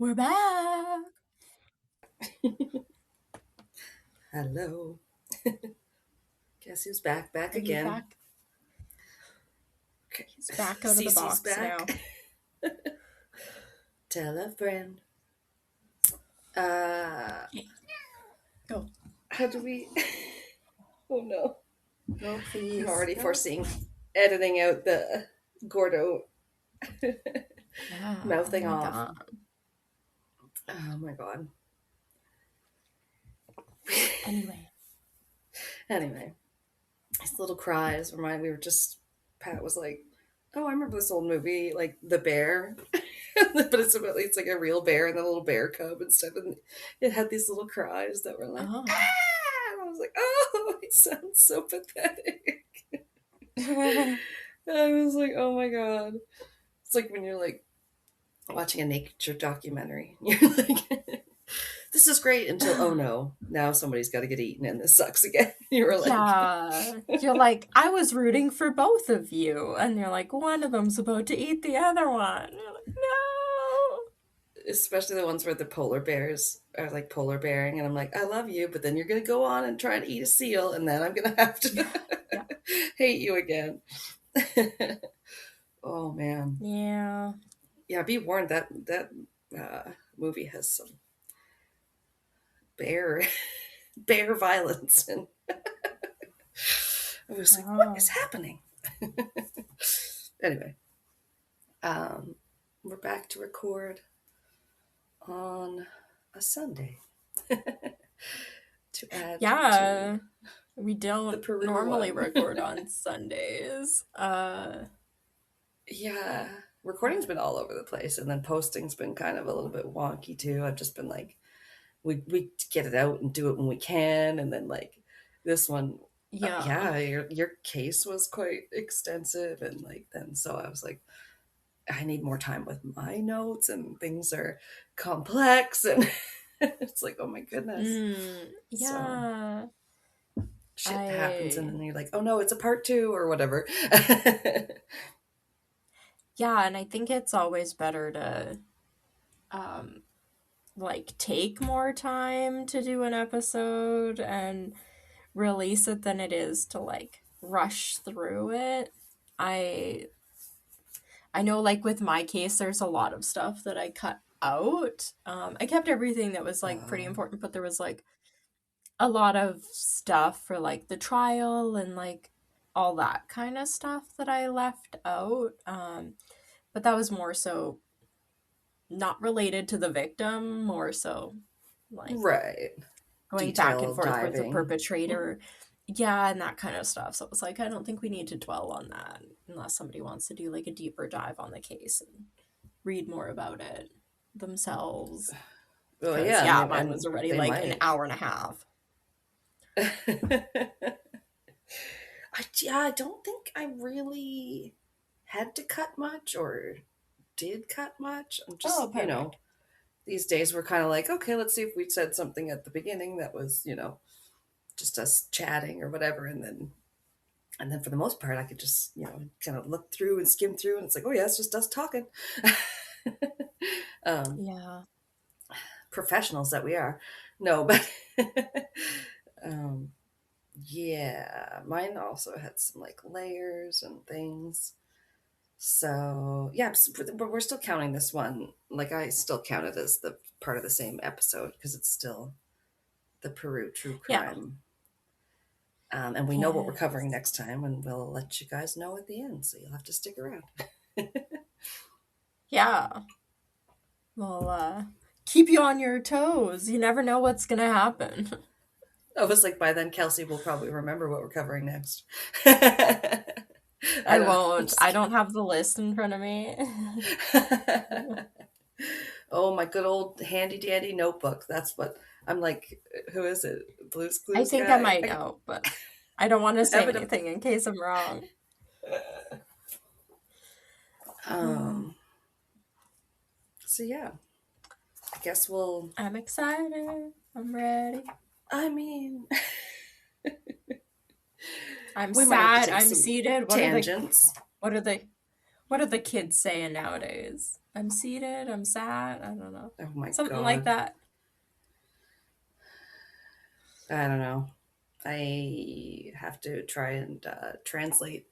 We're back. Hello. Guess who's back Are you again. back? He's back out of the Cece's box back. now. Tell a friend. Okay. Go. How do we... Oh no. Go, I'm please. already Go. foreseeing editing out the Gordo Yeah. Oh mouthing my off. god. Oh my god. Anyway. Anyway. These little cries remind me, Pat was like, oh, I remember this old movie, like The Bear. But it's like a real bear and a little bear cub and stuff. And it had these little cries that were like, Oh. ah! And I was like, oh, it sounds so pathetic. I was like, oh my god. It's like when you're like watching a nature documentary. You're like, this is great until, oh no, now somebody's got to get eaten and this sucks again. You were like, Yeah. You're like, I was rooting for both of you. And you're like, one of them's about to eat the other one. You're like, no. especially the ones where the polar bears are like polar bearing, and I'm like, I love you, but then you're gonna go on and try and eat a seal, and then I'm gonna have to Yeah. Yeah. hate you again. Oh man, Yeah. yeah. Be warned that movie has some bear bear violence, and I was like, what is Oh. happening? Anyway, um, we're back to record on a Sunday to add to Yeah. We the don't Peru normally one. record on Sundays. Yeah, recording's been all over the place, and then posting's been kind of a little bit wonky too. I've just been like, we get it out and do it when we can, and then like this one, Yeah. yeah, your case was quite extensive, and like then so I was like, I need more time with my notes, and things are complex, and it's like, oh my goodness. So Yeah. shit happens, and I then you're like, oh no, it's a part two or whatever. yeah, and I think it's always better to um like take more time to do an episode and release it than it is to like rush through it. I I know like with my case there's a lot of stuff that I cut out. I kept everything that was like pretty um, important, but there was like a lot of stuff for like the trial and like all that kind of stuff that I left out. But that was more so not related to the victim, more so like right. going back and Detail forth with the diving. perpetrator. Yeah, and that kind of stuff. So it was like, I don't think we need to dwell on that unless somebody wants to do like a deeper dive on the case and read more about it themselves. Well, Because, yeah, yeah, mine was and already they like an might. hour and a half. Yeah, I don't think I really had to cut much or did cut much. I'm Oh, just, perfect. these days we're kind of like, okay, let's see if we said something at the beginning that was, just us chatting or whatever, and then for the most part, I could just, kind of look through and skim through, and it's like, oh yeah, it's just us talking. um, Yeah. Professionals that we are. No, but um, yeah, mine also had some like layers and things. So yeah, but we're still counting this one. Like I still count it as the part of the same episode because it's still the Peru true Yeah. crime. And we know what we're covering Yes. next time, and we'll let you guys know at the end. So you'll have to stick around. Yeah. Well, keep you on your toes. You never know what's gonna happen. I was like, by then Kelsey will probably remember what we're covering next. I I don't know. I'm won't. just I don't kidding. have the list in front of me. Oh, my good old handy dandy notebook. That's what I'm like. Who is it? Blues I Clues think I guy? might know, but I don't want to I have say it up. anything in case I'm wrong. Um, so yeah, I guess we'll. I'm excited. I'm ready. I mean, I'm we might have to sad. take I'm some seated. tangents. What are they? What are the kids saying nowadays? I'm seated, I'm sat, I don't know. Oh my Something like God. that. I don't know. I have to try and translate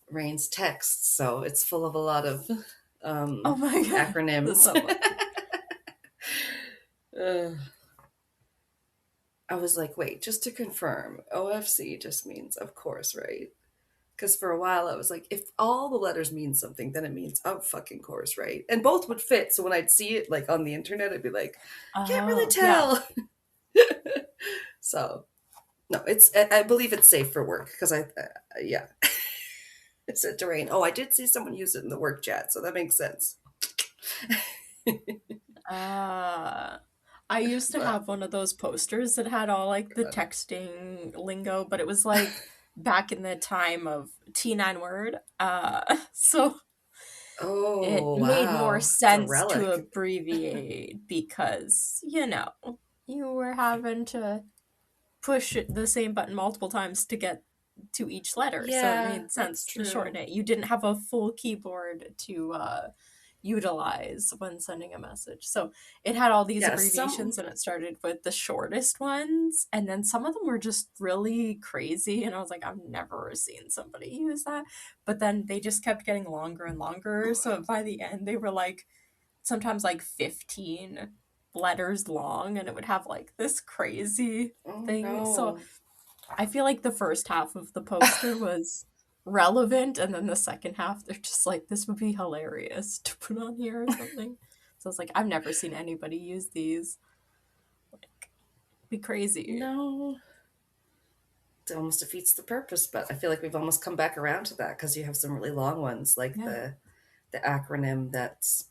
Rain's text, so it's full of a lot of Oh my god. That's acronyms. so funny. uh, I was like, wait, just to confirm, OFC just means of course, right? Because for a while I was like, if all the letters mean something, then it means of fucking course, right? And both would fit. So when I'd see it like on the internet, I'd be like, can't really Oh, yeah. tell. So no, I believe it's safe for work because yeah, it said to Rain. Oh, I did see someone use it in the work chat, so that makes sense. Uh, I used to But have one of those posters that had all like the texting lingo, but it was like back in the time of T9 word. So it oh made more wow, it's a sense to relic. abbreviate because, you were having to push the same button multiple times to get to each letter. So it Yeah, made that's sense to shorten true. it. You didn't have a full keyboard to utilize when sending a message. So it had all these Yeah, abbreviations some. and it started with the shortest ones. And then some of them were just really crazy. And I was like, I've never seen somebody use that. But then they just kept getting longer and longer. So by the end, they were like sometimes like 15 letters long and it would have like this crazy Oh thing. So no. I feel like the first half of the poster was relevant, and then the second half, they're just like, this would be hilarious to put on here or something. So I was like, I've never seen anybody use these. Be crazy. No, it almost defeats the purpose. But I feel like we've almost come back around to that because you have some really long ones, like Yeah. the acronym that's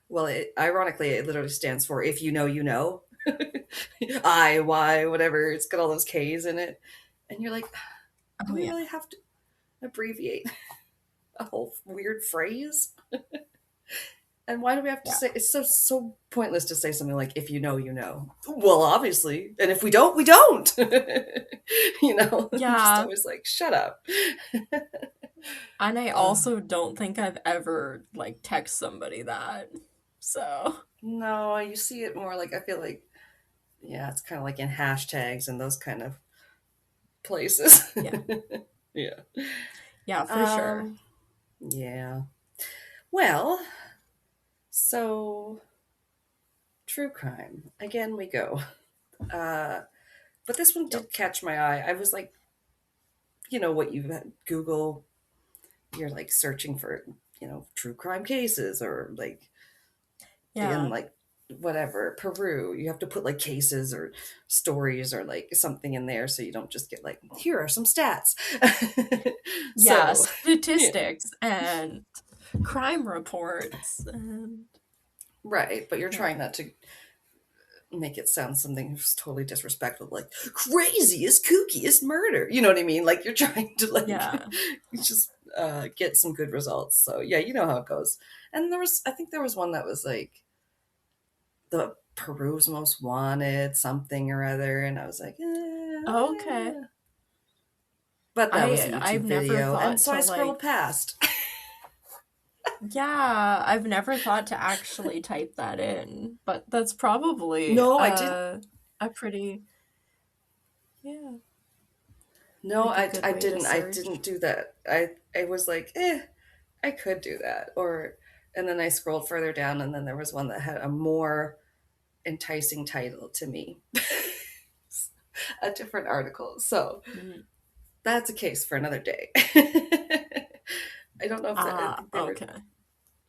well, ironically, it literally stands for "if you know, you know." I, Y, whatever. It's got all those K's in it, and you're like, do Oh, we yeah. really have to abbreviate a whole weird phrase? And why do we have to Yeah. say it's so pointless to say something like if you know you know? Well, obviously, and if we don't, we don't. I'm just Yeah. always like, shut up. And I uh, also don't think I've ever, like, text somebody that. So, no, you see it more like I feel like yeah, it's kind of like in hashtags and those kind of places. yeah. Yeah. Yeah, for sure. Um. Yeah. Well, so true crime. Again, we go. Uh, but this one Yep. did catch my eye. I was like, what you Google, you're like searching for, true crime cases or like in Yeah. like whatever Peru. You have to put like cases or stories or like something in there so you don't just get like here are some stats. Yeah, So yeah, statistics and crime reports and right. But you're yeah. trying not to make it sound something totally disrespectful, like craziest, kookiest murder. You know what I mean? Like you're trying to like Yeah. just get some good results. So yeah, you know how it goes. And I think there was one that was like the Peru's most wanted something or other, and I was like, Okay. but that was a I've YouTube never video, and thought so I to scrolled like past. yeah, I've never thought to actually type that in, but that's probably No, I didn't. a pretty yeah, No, like a I good way to I search. didn't do that. I was like, I could do that. And then I scrolled further down, and then there was one that had a more enticing title to me, a different article. So Mm. that's a case for another day. I don't know if that, I Ah, think they were, okay.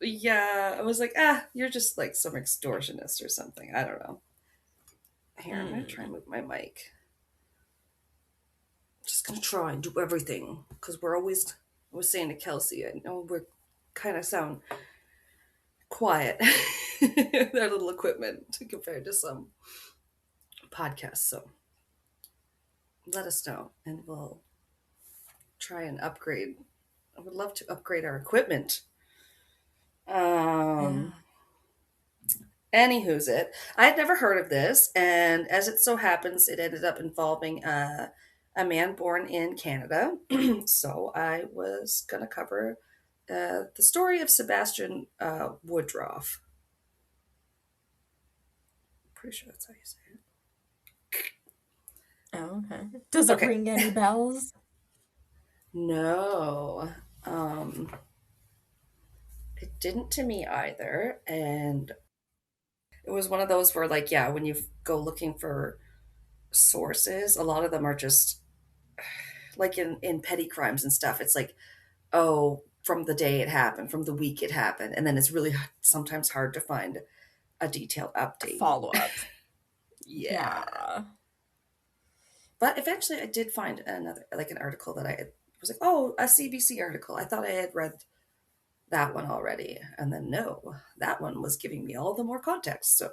yeah, I was like, you're just like some extortionist or something. I don't know. Here, I'm going to try and Mm. move my mic. Just going to try and do everything because I was saying to Kelsey, I know we're kind of sound quiet, their little equipment compared to some podcasts. So let us know and we'll try and upgrade. I would love to upgrade our equipment. Um, Yeah. Anywho's it. I had never heard of this, and as it so happens, it ended up involving a man born in Canada. So I was going to cover The story of Sebastian Woodroffe. Pretty sure that's how you say it. Oh, okay. Does it Okay. ring any bells? No, um, it didn't to me either. And it was one of those where, like, yeah, when you go looking for sources, a lot of them are just like in petty crimes and stuff. It's like, oh, from the day it happened, from the week it happened, and then it's really sometimes hard to find a detailed update. Follow up. Yeah. Yeah. But eventually I did find another, like an article that was like, oh, a CBC article. I thought I had read that one already. And then no, that one was giving me all the more context. So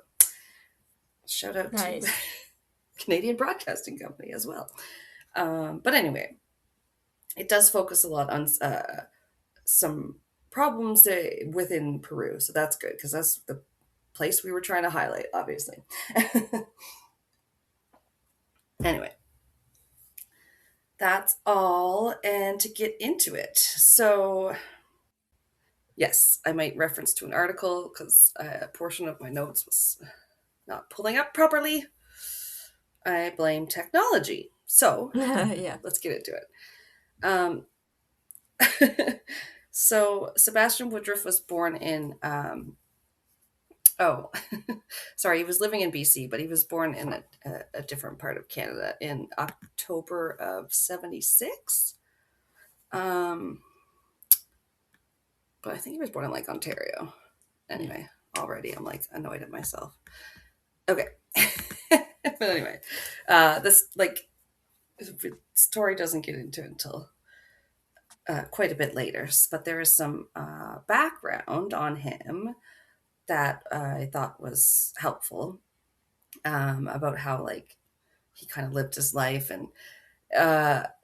shout out to Nice. Canadian Broadcasting Company as well. But anyway, it does focus a lot on some problems within Peru. So that's good because that's the place we were trying to highlight, obviously. Anyway, that's all. And to get into it. So, yes, I might reference to an article because a portion of my notes was not pulling up properly. I blame technology. So, Yeah. let's get into it. Um, so, Sebastian Woodroffe was born in, oh, sorry, he was living in BC, but he was born in a different part of Canada in October of 76. Um, but I think he was born in like Ontario. Anyway, already I'm like annoyed at myself. Okay. But anyway, this like story doesn't get into it until quite a bit later, but there is some background on him that I thought was helpful about how like he kind of lived his life and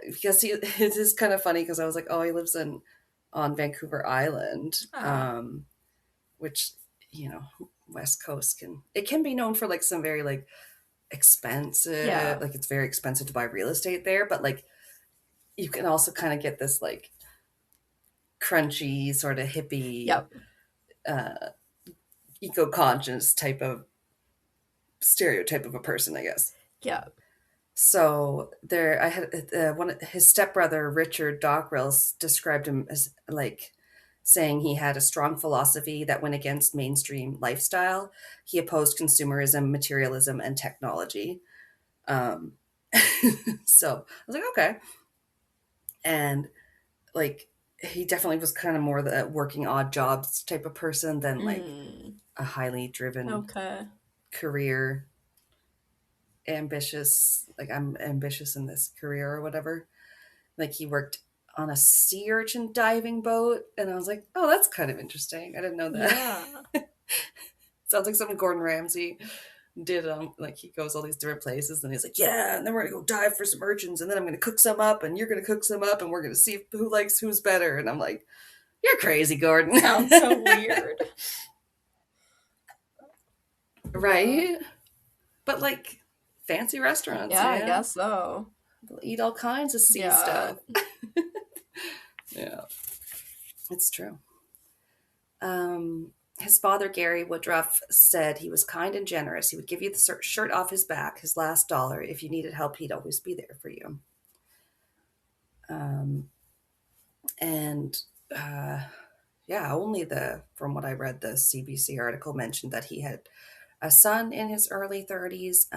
because he it is kind of funny because I was like, oh, he lives in on Vancouver Island, Ah. which you know West Coast can be known for like some very like expensive, Yeah. like it's very expensive to buy real estate there, but like you can also kind of get this like crunchy sort of hippie Yep. uh eco-conscious type of stereotype of a person, I guess. Yep. So there, I had one his stepbrother Richard Dockrell described him as like saying he had a strong philosophy that went against mainstream lifestyle. He opposed consumerism, materialism, and technology. Um, so I was like, okay, and like he definitely was kind of more the working odd jobs type of person than like Mm. a highly driven Okay. career ambitious, like I'm ambitious in this career or whatever. Like he worked on a sea urchin diving boat, and I was like, oh, that's kind of interesting. I didn't know that. Yeah. Sounds like something Gordon Ramsay did. Like he goes all these different places, and he's like, yeah, and then we're gonna go dive for some urchins, and then I'm gonna cook some up, and you're gonna cook some up, and we're gonna see who likes who's better. And I'm like, you're crazy, Gordon. Sounds so weird. Yeah. Right? But like fancy restaurants, Yeah, I yeah. guess so. They'll eat all kinds of sea Yeah. stuff. Yeah, it's true. His father, Gary Woodruff, said he was kind and generous. He would give you the shirt off his back, his last dollar. If you needed help, he'd always be there for you. Um, and yeah, only from what I read, the CBC article mentioned that he had a son in his early 30s,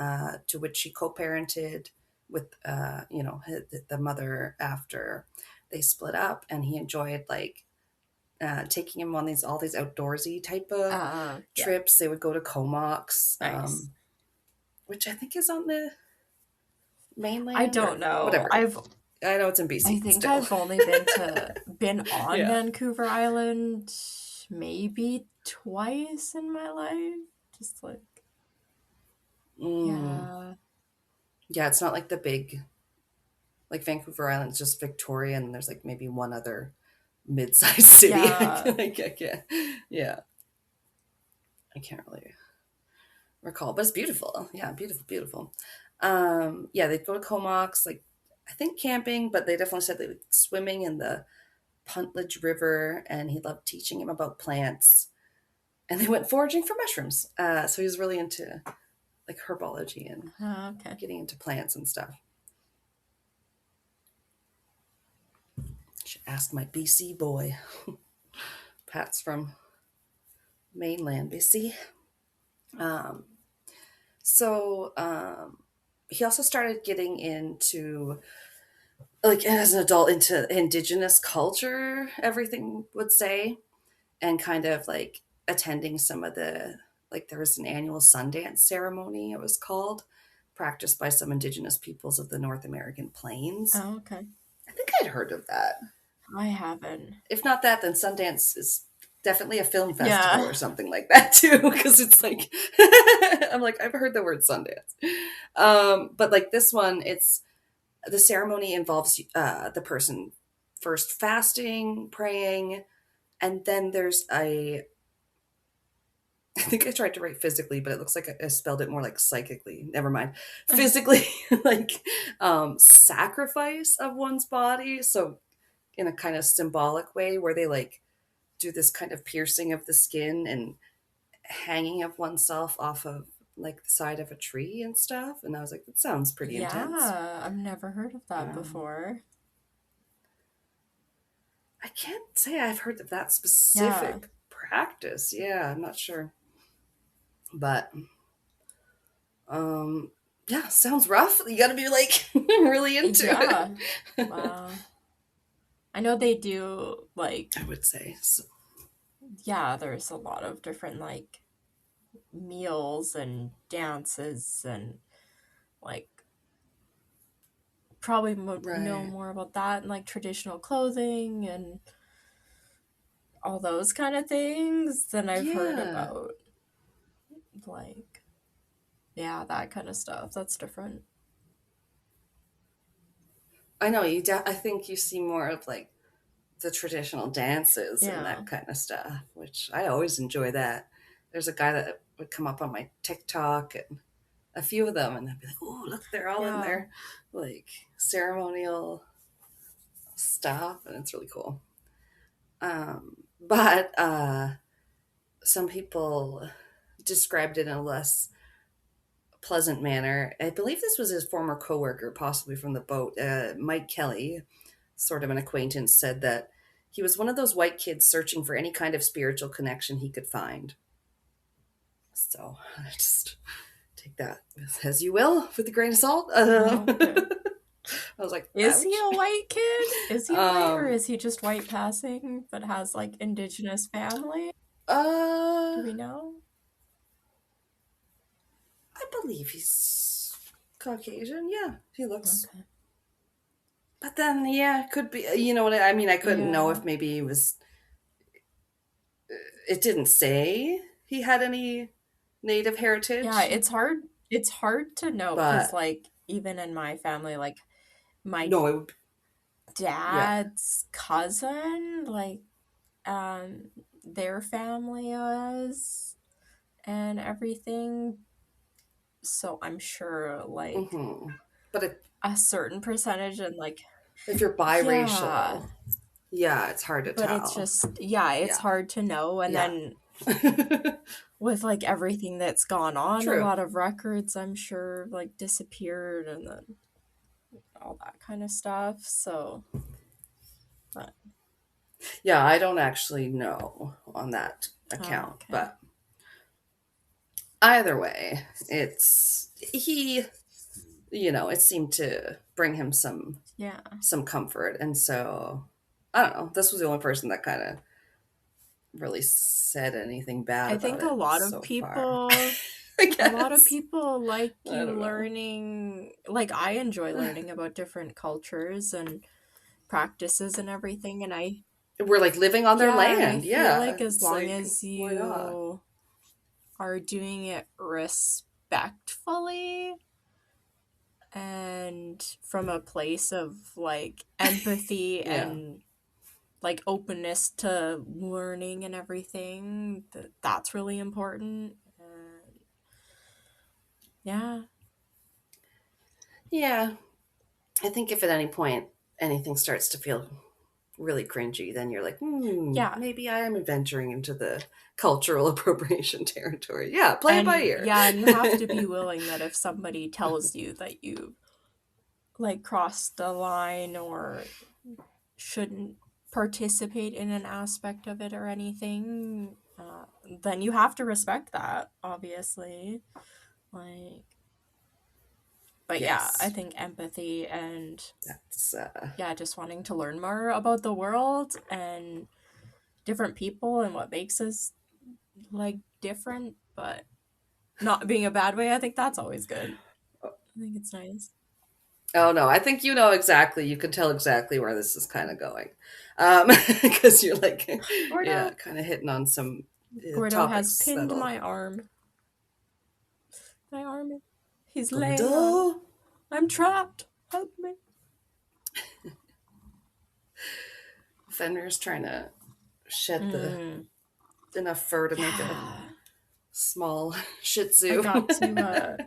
to which he co-parented with, the mother after they split up, and he enjoyed like taking him on all these outdoorsy type of Yeah. trips. They would go to Comox, Nice. which I think is on the I mainland don't or know. whatever. I know it's in I BC, but think still. I've only been on Yeah. Vancouver Island maybe twice in my life. Just like, Mm. yeah. Yeah, it's not like the big, like Vancouver Island. It's just Victoria, and there's like maybe one other mid-sized city. Yeah. Like, I can't, yeah, I can't really recall, but it's beautiful. Yeah, beautiful, beautiful. Yeah, they'd go to Comox, like I think camping, but they definitely said they would swimming in the Puntledge River, and he loved teaching him about plants. And they went foraging for mushrooms. So he was really into like herbology and Okay. getting into plants and stuff. Should ask my BC boy. Pat's from mainland BC. Um, so he also started getting into, like, as an adult, into Indigenous culture, everything would say, and kind of like attending some of the, like, there was an annual Sundance ceremony, it was called, practiced by some Indigenous peoples of the North American plains. Oh, okay. I think I'd heard of that. I haven't. If not that, then Sundance is definitely a film festival Yeah. or something like that too, because it's like I'm like, I've heard the word Sundance. But like this one, it's the ceremony involves the person first fasting, praying, and then there's a, I think I tried to write physically, but it looks like I spelled it more like psychically. Never mind. Physically, like sacrifice of one's body. So in a kind of symbolic way, where they like do this kind of piercing of the skin and hanging of oneself off of like the side of a tree and stuff. And I was like, that sounds pretty intense. Yeah, I've never heard of that Um, before. I can't say I've heard of that Yeah. specific practice. Yeah, I'm not sure. But um yeah, sounds rough. You got to be like really into Yeah. it. Wow. I know they do like, I would say so. yeah, there's a lot of different like meals and dances and like probably know Right. more about that and like traditional clothing and all those kind of things than I've heard Yeah. about like, yeah, that kind of stuff. That's different. I know I think you see more of like the traditional dances and Yeah. that kind of stuff, which I always enjoy that. There's a guy that would come up on my TikTok and a few of them, and I'd be like, oh, look, they're all in Yeah. their like ceremonial stuff, and it's really cool. But some people described it in a less pleasant manner. I believe this was his former coworker, possibly from the boat, Mike Kelly, sort of an acquaintance, said that he was one of those white kids searching for any kind of spiritual connection he could find. So I just take that as you will with a grain of salt. Okay. I was like, Is he ouch. a white kid? Is he white or Um, is he just white passing but has like indigenous family? Do uh, we know? I believe he's Caucasian. Yeah, he looks. Okay. But then, yeah, could be. You know what I mean? I couldn't know Yeah. if maybe he was. It didn't say he had any native Yeah, heritage, it's hard to know cuz but like even in my family like my no, it would. Yeah. dad's cousin like um their family is and everything, so I'm sure like Mm-hmm. But a certain percentage and like if you're yeah, biracial, yeah, it's hard to but it's tell. just yeah, it's Yeah. hard to know. And Yeah. then with like everything that's gone on, a True. lot of records I'm sure like disappeared and then all that kind of stuff. So but Yeah, I don't actually know on that oh, account, okay. but either way, it's he, it seemed to bring him Yeah, some comfort, and so I don't know. This was the only person that kind of really said anything bad I about think a it lot of so far. people I a lot of guess. people like I you don't know. learning, like I enjoy learning about different cultures and practices and everything. And I, We're like living on their yeah, and I land. feel Yeah. like as It's long like, as why not? you are doing it respectfully and from a place of like empathy Yeah. and like openness to learning and everything, that's really important. And yeah, Yeah. I think if at any point anything starts to feel really cringy, then you're like, Yeah. maybe I am venturing into the cultural appropriation territory. Yeah, play it by And ear. yeah, and you have to be willing that if somebody tells you that you like crossed the line or shouldn't participate in an aspect of it or anything, then you have to respect that, obviously. Like, but yeah, I Yes, think empathy and that's yeah, just wanting to learn more about the world and different people and what makes us like different, but not being a bad way. I think that's always good. I think it's nice. oh no, I think you know exactly. You can tell exactly where this is kind of going, because you're like, yeah, Gordo, kind of hitting on some Gordo has topics pinned that'll. my arm. My arm. He's laying on it. Gordo. I'm trapped. Help me. Fenrir's trying to shed the Mm, enough fur to make a yeah. small Shih I Tzu. got to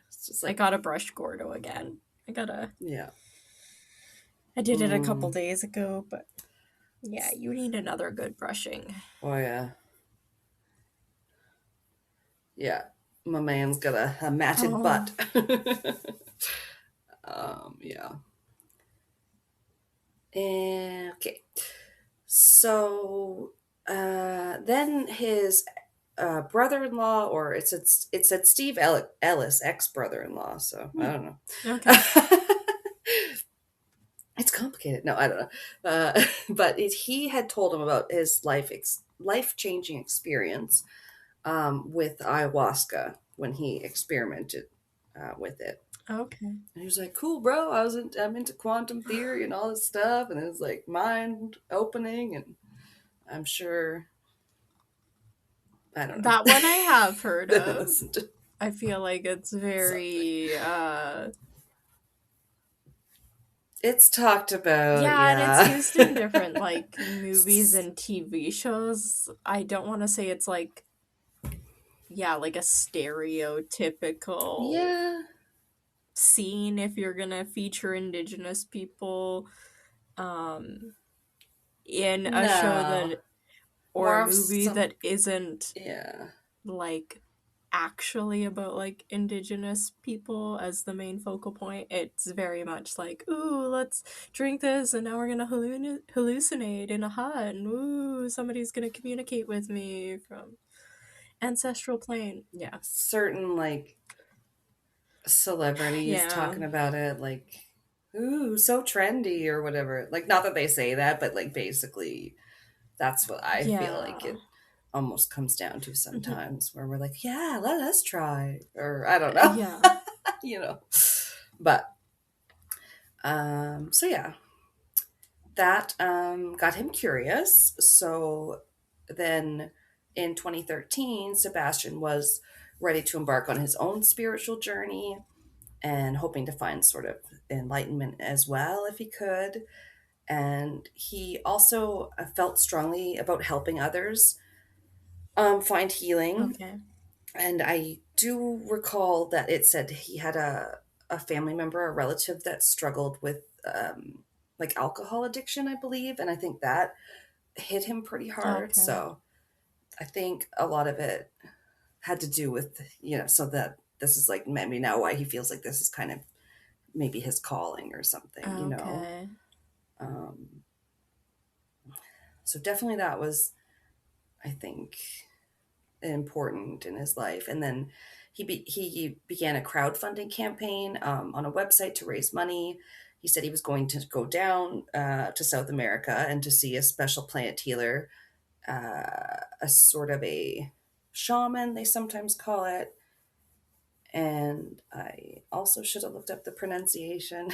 It's just I like, gotta brush Gordo again. yeah. I did it a couple Mm. days ago, but yeah, you need another good brushing. Oh yeah, yeah. My man's got a matted Oh. butt. Yeah. And okay. So then his brother-in-law, or it said Steve Ellis, ex-brother-in-law. So I Hmm. don't know. Okay. It's complicated. No, I don't know. But he had told him about his life-changing experience with ayahuasca when he experimented with it. Okay. And he was like, "Cool, bro. I'm into quantum theory and all this stuff, and it was like mind opening, and I'm sure I don't know." That one I have heard Then I of. listened to I feel like it's something. very It's talked about, yeah, and it's yeah. used in different like movies and TV shows. I don't want to say it's like yeah, like a stereotypical Yeah, scene if you're gonna feature indigenous people um in a show no, that or a more of movie some, that isn't yeah, like actually about like indigenous people as the main focal point. It's very much like, ooh, let's drink this and now we're gonna hallucinate in a hut and ooh, somebody's gonna communicate with me from ancestral plane. Yeah. certain like celebrities Yeah. talking about it, like, ooh, so trendy or whatever. Like, not that they say that, but like basically, that's what I feel like Yeah. it almost comes down to Mhm. sometimes, where we're like, yeah, let us try, or I don't know, Yeah. you know. But so yeah, that got him curious. So then in 2013, Sebastian was ready to embark on his own spiritual journey and hoping to find sort of enlightenment as well if he could. And he also felt strongly about helping others find healing. Okay. And I do recall that it said he had a family member, a relative that struggled with like alcohol addiction, I believe. And I think that hit him pretty hard. Okay. So I think a lot of it had to do with, so that this is like maybe now why he feels like this is kind of maybe his calling or something. Okay. Um, so definitely that was, I think, important in his life. And then he began a crowdfunding campaign on a website to raise money. He said he was going to go down to South America and to see a special plant healer, a sort of a shaman, they sometimes call it. And I also should have looked up the pronunciation.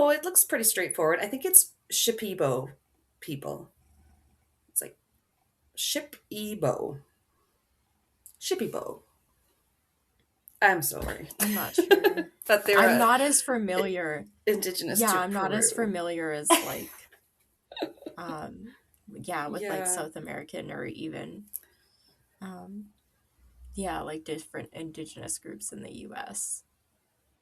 It looks pretty straightforward. I think it's Shipibo people. It's like Shipibo. Shipibo. I'm sorry. I'm not sure. But they're I'm not as familiar. indigenous Yeah, to I'm not as Peru. familiar as like um yeah, with like Yeah. South American or even um yeah, like different indigenous groups in the US.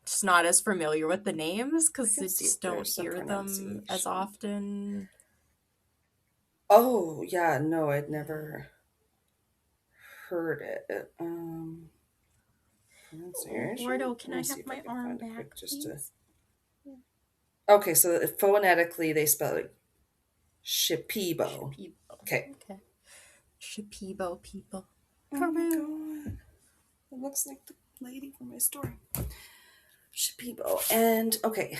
just not as familiar with the names I because can I see just if don't there's a hear them as pronunciation. often. Oh, yeah, no, I'd never heard it. Pronunciation? Gordo, can Let me I see have if I my can arm find a back, quick just to. please? Yeah. Okay, so phonetically they spell it Shipibo. Shipibo. Okay. Okay. Shipibo people. Oh my Peru. god. It looks like the lady from my story. Shipibo. And okay.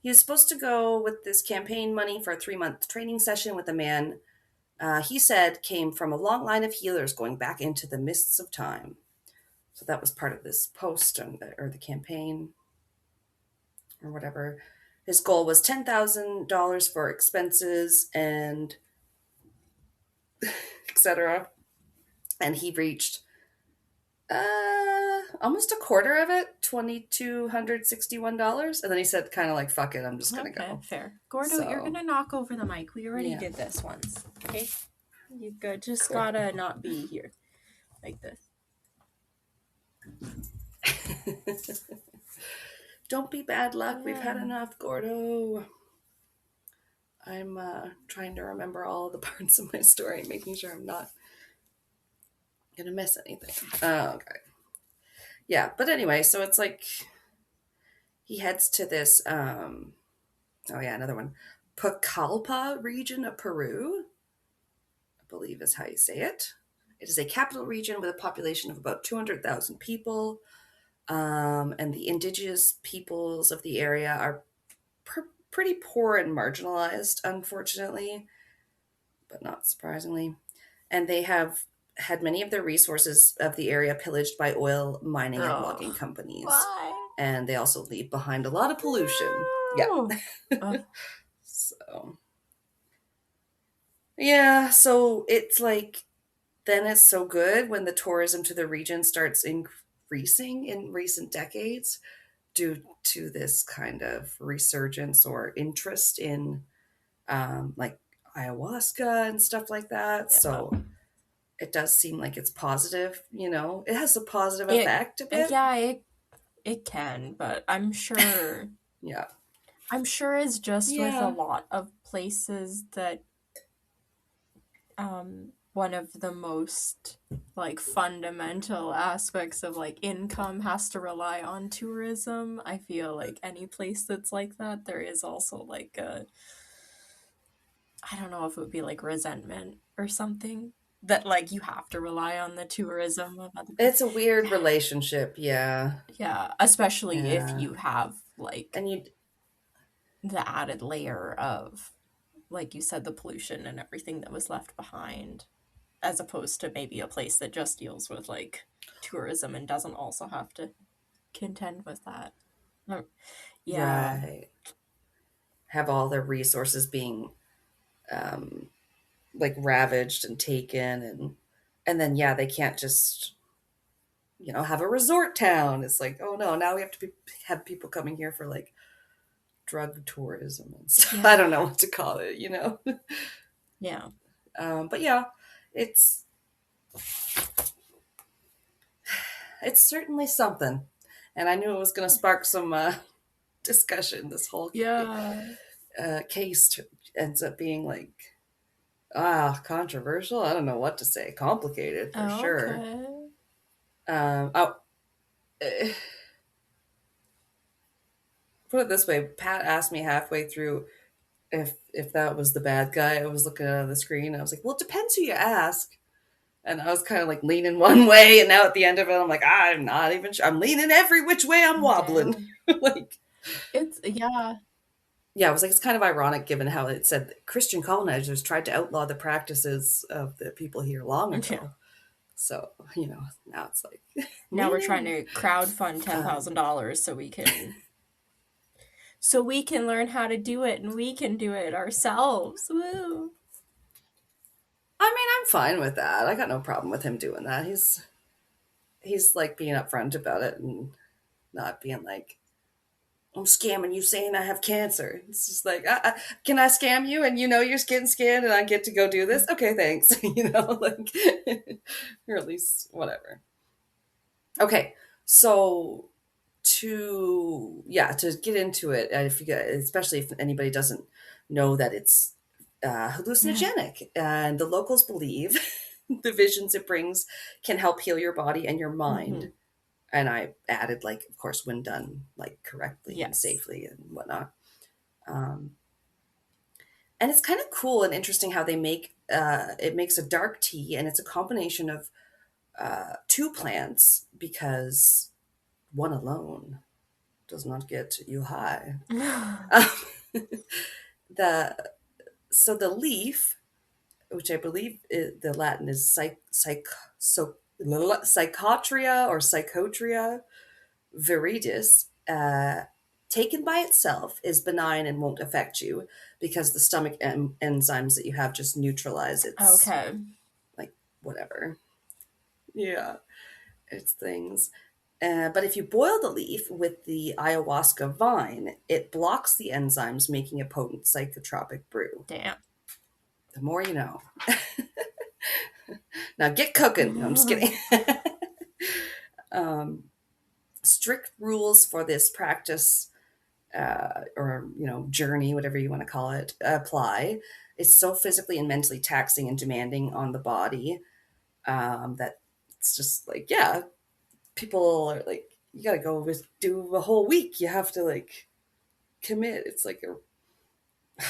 He was supposed to go with this campaign money for a 3-month training session with a man he said came from a long line of healers going back into the mists of time. So that was part of this post or the campaign or whatever. His goal was $10,000 for expenses and etc. And he reached almost a quarter of it, $2,261. And then he said, kind of like, fuck it, I'm just gonna Okay, go. fair. Gordo, you're So gonna knock over the mic. We already yeah, did this once. Okay? You good. Just cool. gotta not be here like this. Don't be bad luck. We've had Yeah. enough, Gordo. I'm trying to remember all the parts of my story, making sure I'm not gonna miss anything. Okay. Yeah, but anyway, so it's like he heads to this oh yeah, another one. Pucallpa region of Peru, I believe is how you say it. It is a capital region with a population of about 200,000 people. And the indigenous peoples of the area are pretty poor and marginalized, unfortunately, but not surprisingly. And they have had many of their resources of the area pillaged by oil, mining, and Oh. logging companies. Why? And they also leave behind a lot of pollution. Yeah. No. Oh. So, yeah, so it's like, then it's so good when the tourism to the region starts increasing in recent decades due to this kind of resurgence or interest in like ayahuasca and stuff like that. Yeah. So it does seem like it's positive, it has a positive It effect a bit. yeah, it can, but Yeah. I'm sure it's just with a Yeah. lot of places that one of the most like fundamental aspects of like income has to rely on tourism. I feel like any place that's like that, there is also like a, I don't know if it would be like resentment or something that like you have to rely on the tourism of other people. It's a weird relationship. Yeah. Yeah, especially if Yeah. you have like And you, the added layer of, like you said, the pollution and everything that was left behind, as opposed to maybe a place that just deals with like tourism and doesn't also have to contend with that. Yeah. right, have all their resources being um, like ravaged and taken. And then, yeah, they can't just, have a resort town. It's like, oh no, now we have to have people coming here for like drug tourism and stuff. I don't Yeah. know what to call it. Yeah. But yeah, it's it's certainly something, and I knew it was going to spark some discussion. This whole Yeah. case ends up being like controversial. I don't know what to say. Complicated for sure. Okay. Oh, put it this way: Pat asked me halfway through if that was the bad guy. I was looking at the screen. I was like, "Well, it depends who you ask." And I was kind of like leaning one way, and now at the end of it, I'm like, I'm not even sure. I'm leaning every which way. I'm wobbling. Damn. Like, It's yeah. yeah, I was like, it's kind of ironic given how it said that Christian colonizers tried to outlaw the practices of the people here long Yeah. ago. So, now it's like, Now we're lean trying in. to crowdfund $10,000 so we can learn how to do it and we can do it ourselves. Woo. I mean, I'm fine with that. I got no problem with him doing that. He's like being upfront about it and not being like, I'm scamming you saying I have cancer. It's just like, can I scam you and you're getting scanned and I get to go do this? Okay, thanks. Like, or at least whatever. Okay, so to get into it, if you get, especially if anybody doesn't know that it's hallucinogenic, and the locals believe the visions it brings can help heal your body and your mind. Mhm. And I added, like, of course, when done like correctly and Yes. safely and whatnot. Um, and it's kind of cool and interesting how they make it makes a dark tea, and it's a combination of two plants, because one alone does not get you high. Um, the so the leaf, which I believe the Latin is psychotria or psychotria viridis, taken by itself is benign and won't affect you, because the stomach enzymes that you have just neutralize its, Okay. like, whatever. Yeah, it's things. But if you boil the leaf with the ayahuasca vine, it blocks the enzymes, making a potent psychotropic brew. Damn. The more you know. Now get cooking. No, I'm just kidding. um, Strict rules for this practice, or journey, whatever you want to call it, apply. It's so physically and mentally taxing and demanding on the body, that it's just like, yeah, people are like, you gotta go do a whole week. You have to, like, commit. It's like I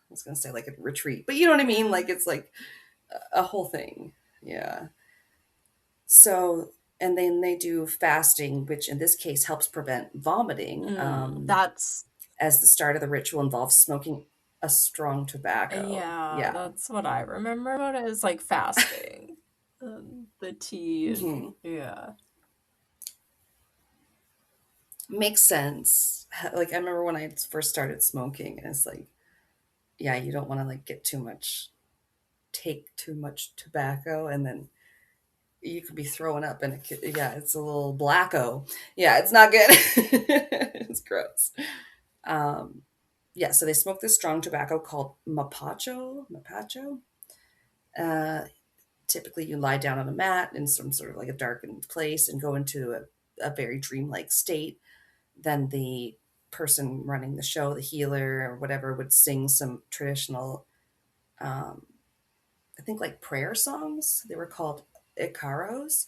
was gonna say like a retreat, but you know what I mean. Like, it's like a whole thing. Yeah. So, and then they do fasting, which in this case helps prevent vomiting. That's As the start of the ritual involves smoking a strong tobacco. yeah, Yeah. that's what I remember about it is like fasting. The tea and Hmm. yeah. Makes sense. Like, I remember when I first started smoking, and it's like, yeah, you don't want to, like, take too much tobacco, and then you could be throwing up, and yeah, it's a little blacko. Yeah, it's not good. It's gross. Um, yeah, so they smoke this strong tobacco called mapacho. Uh, Typically, you lie down on a mat in some sort of like a darkened place and go into a very dreamlike state. Then the person running the show, the healer or whatever, would sing some traditional, um, I think, like, prayer songs. They were called icaros.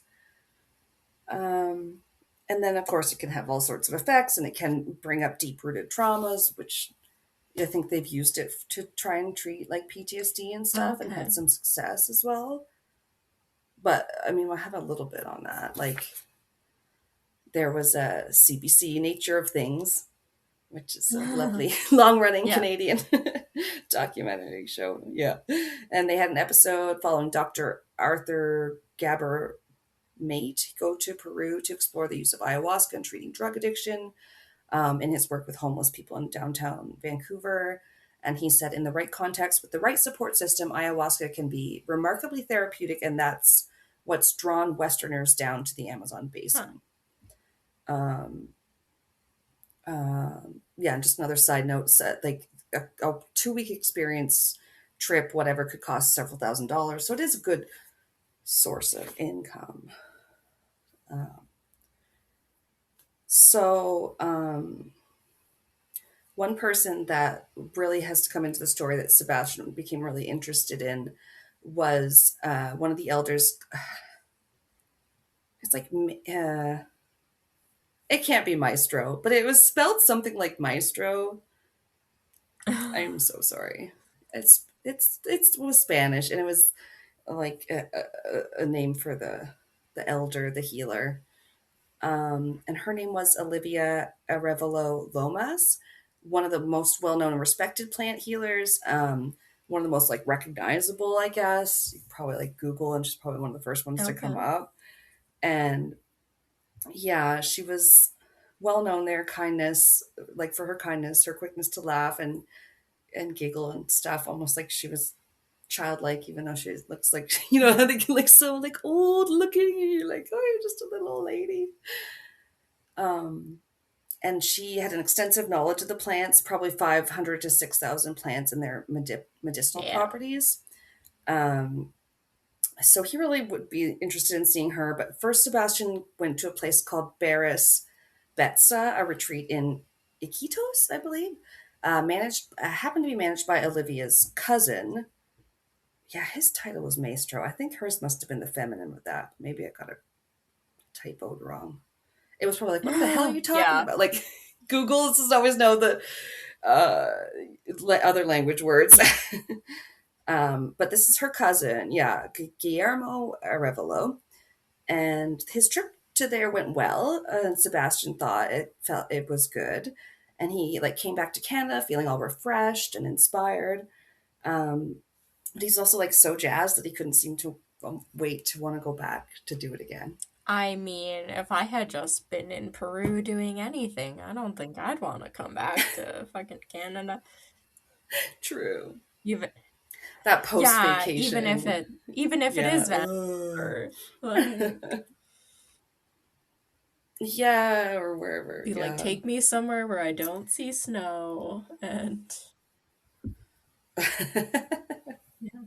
Um, and then, of course, it can have all sorts of effects, and it can bring up deep rooted traumas, which I think they've used it to try and treat, like, PTSD and stuff, and had Okay. some success as well. But I mean, I have a little bit on that. Like, there was a CBC Nature of Things, which is a lovely long running Yeah. Canadian documentary show. Yeah. And they had an episode following Dr. Arthur Gaber Mate go to Peru to explore the use of ayahuasca in treating drug addiction, in his work with homeless people in downtown Vancouver. And he said, in the right context, with the right support system, ayahuasca can be remarkably therapeutic, and that's what's drawn Westerners down to the Amazon Huh. basin. Um, yeah, and just another side note, like, a 2 week experience trip, whatever, could cost several $1,000s. So it is a good source of income. Uh, so, one person that really has to come into the story that Sebastian became really interested in was one of the elders. It's like, it can't be Maestro, but it was spelled something like Maestro. I'm so sorry. It was Spanish, and it was like a name for the elder, the healer. And her name was Olivia Arevalo Lomas, one of the most well known and respected plant healers. One of the most, like, recognizable, I guess. You probably, like, Google, and she's probably one of the first ones to come Okay. up. And yeah, she was well known there, kindness, like, for her kindness, her quickness to laugh and giggle and stuff, almost like she was childlike, even though she looks like, how they get, like, so, like, old looking, and you're like, oh, you're just a little old lady. Um, and she had an extensive knowledge of the plants, probably 500 to 6,000 plants and their medicinal Yeah. properties. Um, so he really would be interested in seeing her. But first, Sebastian went to a place called Barris, Betsa, a retreat in Iquitos, I believe, managed happened to be managed by Olivia's cousin. Yeah, his title was Maestro. I think hers must have been the feminine with that. Maybe I got it typoed wrong. It was probably like, what the hell are you talking Yeah. about? Like, Google doesn't always know the uh, other language words. Yeah. But this is her cousin, yeah, Guillermo Arevalo, and his trip to there went well. And Sebastian thought it was good, and he like came back to Canada feeling all refreshed and inspired. Um, but he's also like so jazzed that he couldn't seem to wait to want to go back to do it again. I mean, if I had just been in Peru doing anything, I don't think I'd want to come back to fucking Canada. True. Even That post yeah, vacation. even if it Yeah. is Vancouver, like Yeah, or wherever. be like, Yeah. take me somewhere where I don't see snow and yeah.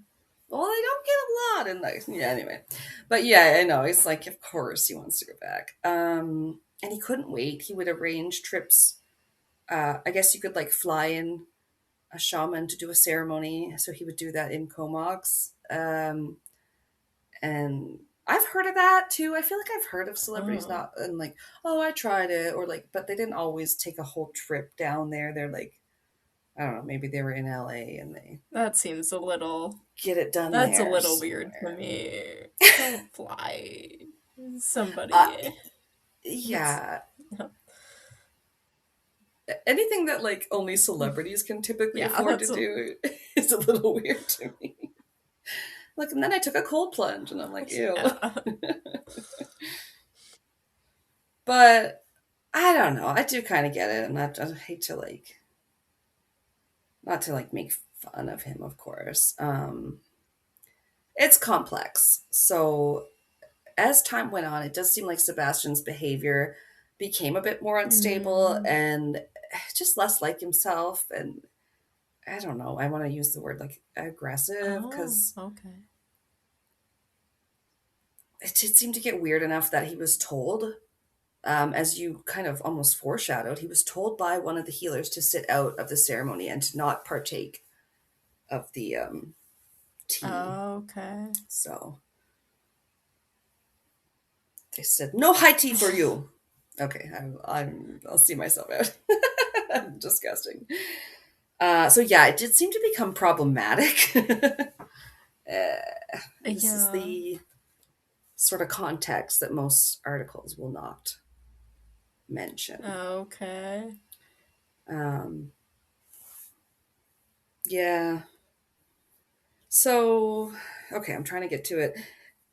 Well, I don't get a lot in like yeah, anyway. But yeah, I know. He's like, of course he wants to go back. And he couldn't wait. He would arrange trips. I guess you could like fly in a shaman to do a ceremony. So he would do that in Comox. And I've heard of that too. I feel like I've heard of celebrities Oh, not and like, oh, I tried it, or like, but they didn't always take a whole trip down there. They're like, I don't know, maybe they were in LA and they that seems a little get it done that's a there little weird to somewhere. me. Don't fly Uh, somebody. That's yeah, anything that like only celebrities can typically yeah, afford to that's a do is a little weird to me. Like, and then I took a cold plunge, and I'm like, ew. yeah. But I don't know. I do kind of get it, and I hate to like not to like make fun of him, of course. It's complex. So as time went on, it does seem like Sebastian's behavior became a bit more unstable Mm. and just less like himself. And I don't know. I want to use the word like aggressive Oh, because okay. it did seem to get weird enough that he was told, as you kind of almost foreshadowed, he was told by one of the healers to sit out of the ceremony and to not partake of the tea. Okay. So they said, no high tea for you. Okay, I'll see myself out. Disgusting. So yeah, it did seem to become problematic. This is Yeah. the sort of context that most articles will not mention. Okay. Um, yeah. So, okay, I'm trying to get to it.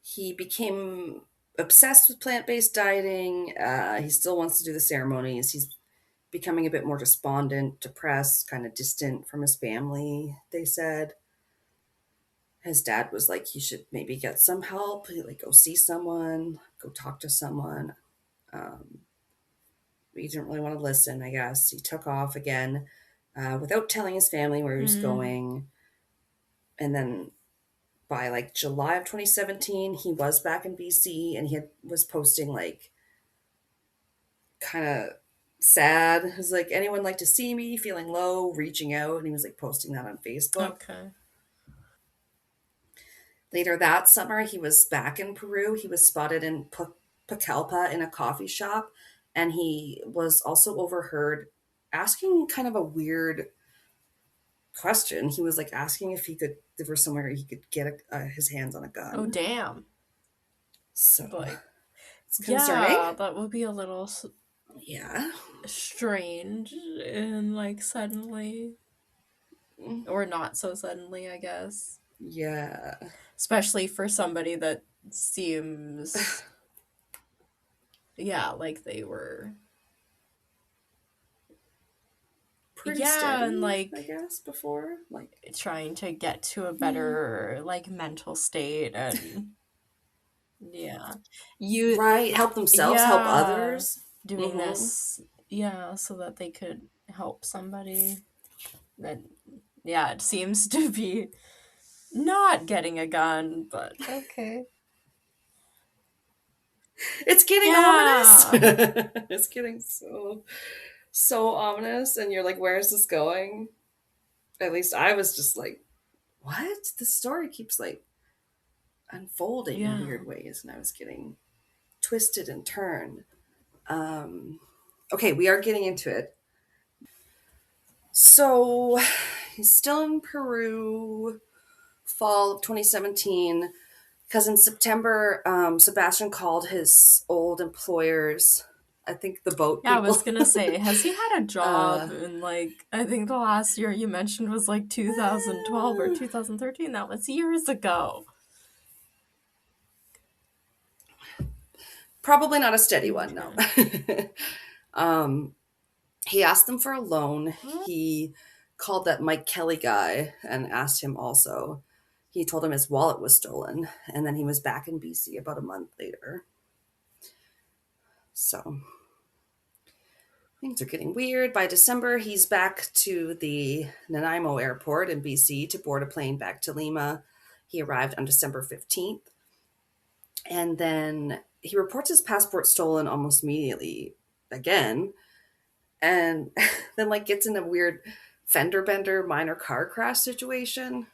He became obsessed with plant based dieting. He still wants to do the ceremonies. He's becoming a bit more despondent, depressed, kind of distant from his family, they said. His dad was like, he should maybe get some help, like go see someone, go talk to someone. Um, he didn't really want to listen, I guess. He took off again without telling his family where he was Mm. going. And then by like July of 2017, he was back in BC and was posting like kind of sad. It was like, anyone like to see me, feeling low, reaching out. And he was like posting that on Facebook. Okay. Later that summer, he was back in Peru. He was spotted in Pucallpa in a coffee shop, and he was also overheard asking kind of a weird question. He was like asking if he could, there was somewhere he could get his hands on a Oh, gun. damn. So Like, it's concerning. yeah, that would be a little Yeah. strange and like suddenly, or not so suddenly, I guess. Yeah. Especially for somebody that seems, yeah, like they were, Pretty yeah, and steady, I like guess, before. Like, trying to get to a yeah. better like mental state and yeah. You Right. Help themselves, help yeah, others. doing Mm-hmm. this yeah, so that they could help somebody that yeah, it seems to be not getting a gun, but okay. It's getting ominous. Yeah. It's getting so ominous, and you're like, where's this going? At least I was just like, what? The story keeps like unfolding in Yeah. weird ways, and I was getting twisted and turned. Um, okay, we are getting into it. So he's still in Peru, fall of 2017. Because in September, Sebastian called his old employers, I think the boat Yeah, I was people. gonna say, has he had a job uh, in like, I think the last year you mentioned was like 2012 or 2013. That was years ago. Probably not a steady one, no. Okay. um, he asked them for a loan. What? He called that Mike Kelly guy and asked him also. He told him his wallet was stolen, and then he was back in BC about a month later. So things are getting weird. By December, he's back to the Nanaimo airport in BC to board a plane back to Lima. He arrived on December 15th. And then he reports his passport stolen almost immediately again. And then, like, gets in a weird fender bender minor car crash situation.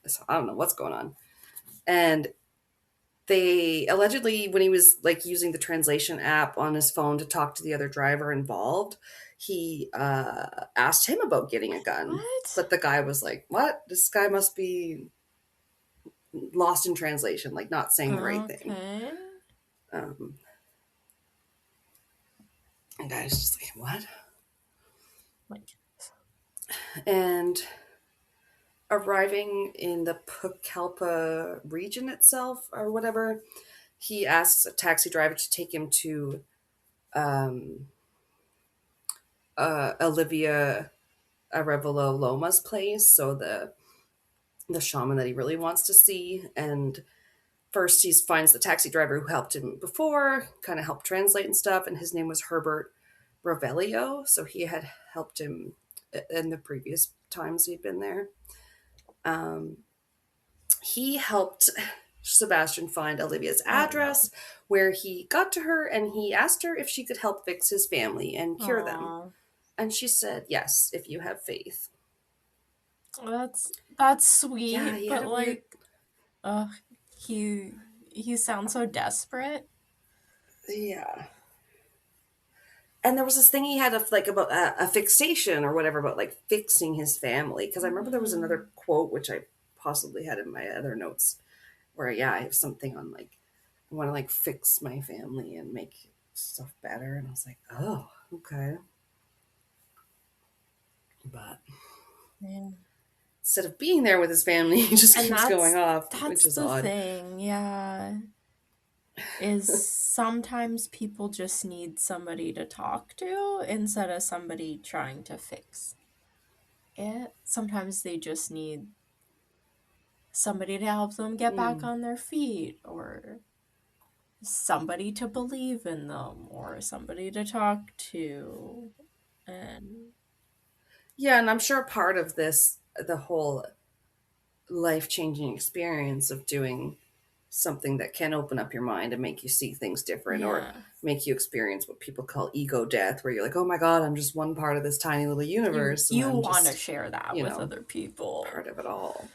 So I don't know what's going on. And they allegedly, when he was like using the translation app on his phone to talk to the other driver involved, he asked him about getting a gun, What? but the guy was like, what, this guy must be lost in translation, like not saying the right thing. Okay. um, and I was just like, what? Like, And arriving in the Pucallpa region itself or whatever, he asks a taxi driver to take him to um, Olivia Arevalo Loma's place, so the shaman that he really wants to see. And first, he finds the taxi driver who helped him before, kind of helped translate and stuff, and his name was Herbert Revelio. So he had helped him in the previous times he'd been there. Um, he helped Sebastian find Olivia's oh no. address, where he got to her and he asked her if she could help fix his family and cure them. Aw. And she said, yes, if you have faith. That's Yeah, sweet, he had but a weird. like, ugh, he he sounds so desperate. Yeah. And there was this thing he had of like about a fixation or whatever about like fixing his family. Because I remember there was Mm. another quote, which I possibly had in my other notes, where, yeah, I have something on like, I want to like fix my family and make stuff better. And I was like, oh, okay. But Yeah. instead of being there with his family, he just And keeps going off, which that's is the odd. thing, yeah. Is sometimes people just need somebody to talk to instead of somebody trying to fix it. Sometimes they just need somebody to help them get back Mm. on their feet, or somebody to believe in them, or somebody to talk to. And Yeah, and I'm sure part of this, the whole life changing experience of doing something that can open up your mind and make you see things different or yeah, make you experience what people call ego death, where you're like, oh my God, I'm just one part of this tiny little you universe and you I'm want to just, share that you with know, other people. part of it all.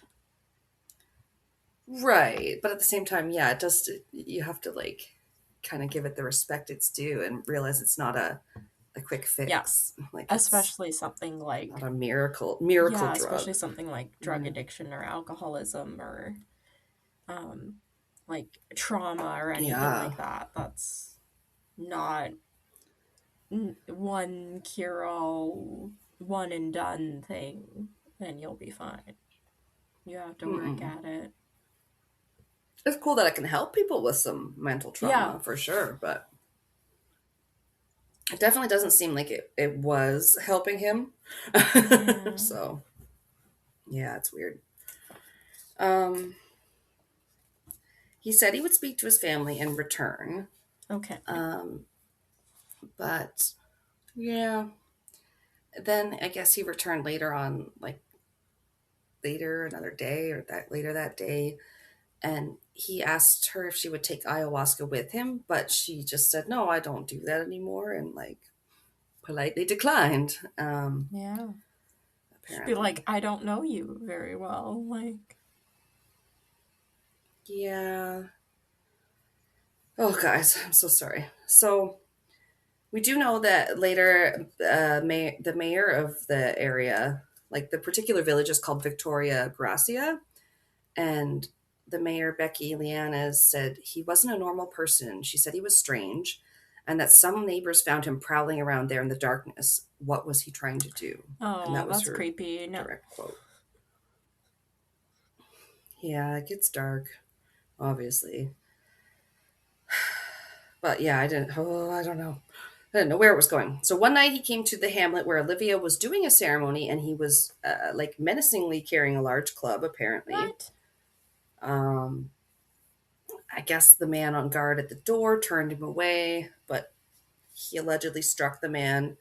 Right. But at the same time, yeah, it does, you have to like kind of give it the respect it's due and realize it's not a quick Yeah, fix. Like it's especially something not like, a miracle yeah, especially drug. something like drug Yeah. addiction or alcoholism or um like trauma or anything Yeah. like that. That's not one cure all, one and done thing. Then you'll be fine. You have to work Mm-mm. at it. It's cool that I can help people with some mental Yeah. trauma for sure, but it definitely doesn't seem like it was helping him. Yeah. So yeah, it's weird. Um, he said he would speak to his family and return. Okay. Um, but yeah, then I guess he returned later on, like later another day or that later that day. And he asked her if she would take ayahuasca with him, but she just said, no, I don't do that anymore, and like politely declined. Yeah. Should be like, Apparently. I don't know you very well. Like, Yeah. Oh, guys, I'm so sorry. So, we do know that later, the mayor of the area, like the particular village, is called Victoria Gracia, and the mayor, Becky Lianas, said he wasn't a normal person. She said he was strange, and that some neighbors found him prowling around there in the darkness. What was he trying to do? And oh, that was that's her creepy. No. direct quote. Yeah, it gets dark, obviously. But yeah, I don't know. I didn't know where it was going. So one night he came to the hamlet where Olivia was doing a ceremony, and he was like menacingly carrying a large club, apparently. What? Um, I guess the man on guard at the door turned him away, but he allegedly struck the man